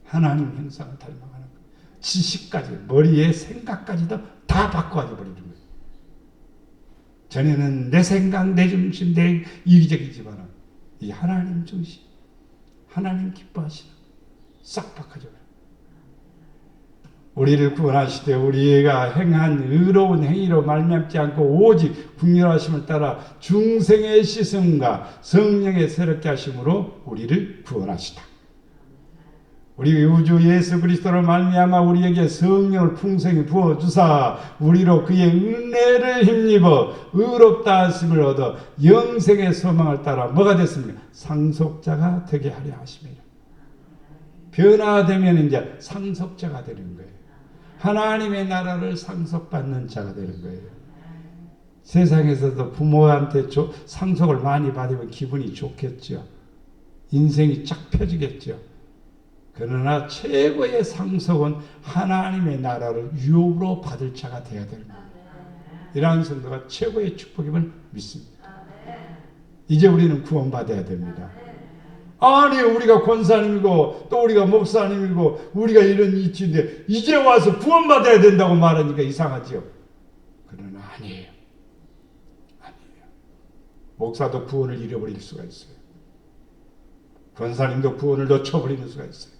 하나님 형상을 닮아가는 거예요. 지식까지, 머리의 생각까지도 다 바꿔가지고 버리는 거예요. 전에는 내 생각, 내 중심, 내 이기적이지만 이 하나님 중심, 하나님 기뻐하시는 싹 바꿔줘요. 우리를 구원하시되 우리가 행한 의로운 행위로 말미암지 않고 오직 긍휼하심을 따라 중생의 씻음과 성령의 새롭게 하심으로 우리를 구원하시다. 우리 우주 예수 그리스도로 말미암아 우리에게 성령을 풍성히 부어주사 우리로 그의 은혜를 힘입어 의롭다 하심을 얻어 영생의 소망을 따라 뭐가 됐습니까? 상속자가 되게 하려 하심이라. 변화되면 이제 상속자가 되는 거예요. 하나님의 나라를 상속받는 자가 되는 거예요. 세상에서도 부모한테 상속을 많이 받으면 기분이 좋겠죠. 인생이 쫙 펴지겠죠. 그러나 최고의 상속은 하나님의 나라를 유업으로 받을 자가 되어야 되는 거예요. 이러한 성도가 최고의 축복임을 믿습니다. 이제 우리는 구원받아야 됩니다. 아니 우리가 권사님이고 또 우리가 목사님이고 우리가 이런 이치인데 이제 와서 구원받아야 된다고 말하니까 이상하죠. 그러나 아니에요. 목사도 구원을 잃어버릴 수가 있어요. 권사님도 구원을 놓쳐버리는 수가 있어요.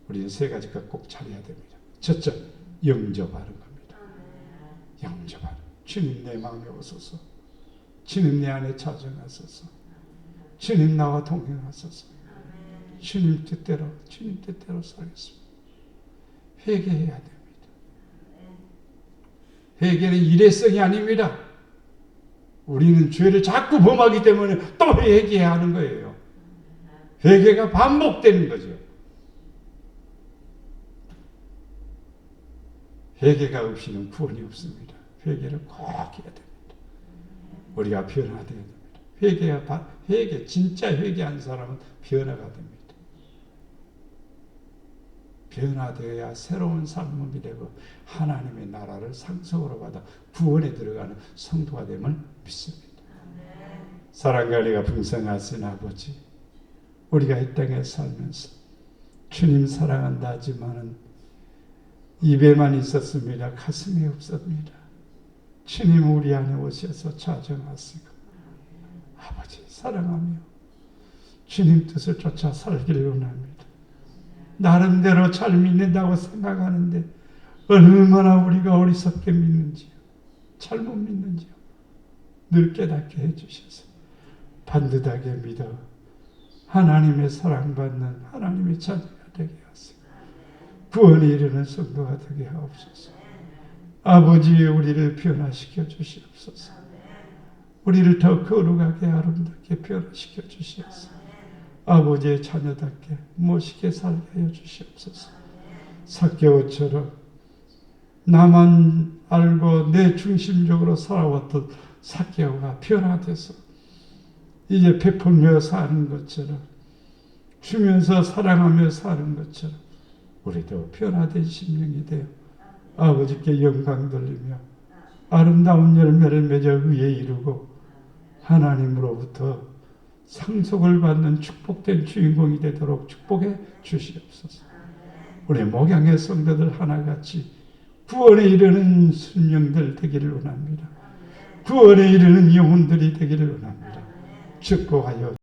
우리는 세 가지가 꼭 잘해야 됩니다. 첫째, 영접하는 겁니다. 영접하는. 주님 내 마음에 오소서. 주님 내 안에 찾아가소서. 주님 나와 동행하소서. 주님 뜻대로 살겠습니다. 회개해야 됩니다. 회개는 일회성이 아닙니다. 우리는 죄를 자꾸 범하기 때문에 또 회개해야 하는 거예요. 회개가 반복되는 거죠. 회개가 없이는 구원이 없습니다. 회개를 꼭 해야 됩니다. 우리가 변화되어야 됩니다. 회개, 진짜 회개한 사람은 변화가 됩니다. 변화되어야 새로운 삶이 되고 하나님의 나라를 상속으로 받아 구원에 들어가는 성도가 됨을 믿습니다. 사랑과 은혜가 풍성하신 아버지, 우리가 이 땅에 살면서 주님 사랑한다 하지만은 입에만 있었습니다. 가슴이 없습니다. 주님 우리 안에 오셔서 좌정하시고 아버지 사랑하며 주님 뜻을 쫓아 살기를 원합니다. 나름대로 잘 믿는다고 생각하는데 얼마나 우리가 어리석게 믿는지요. 잘못 믿는지요. 늘 깨닫게 해주셔서 반듯하게 믿어 하나님의 사랑받는 하나님의 자녀가 되게 하세요. 구원에 이르는 성도가 되게 하옵소서. 아버지, 우리를 변화시켜 주시옵소서. 우리를 더 거룩하게 아름답게 변화시켜 주시옵소서. 아버지의 자녀답게 멋있게 살게 하여 주시옵소서. 삭개오처럼 나만 알고 내 중심적으로 살아왔던 삭개오가 변화돼서 이제 베풀며 사는 것처럼, 주면서 사랑하며 사는 것처럼 우리도 변화된 심령이 되어 아버지께 영광 돌리며 아름다운 열매를 맺어 의에 이루고 하나님으로부터 상속을 받는 축복된 주인공이 되도록 축복해 주시옵소서. 우리 목양의 성도들 하나같이 구원에 이르는 순명들 되기를 원합니다. 구원에 이르는 영혼들이 되기를 원합니다. 축복하여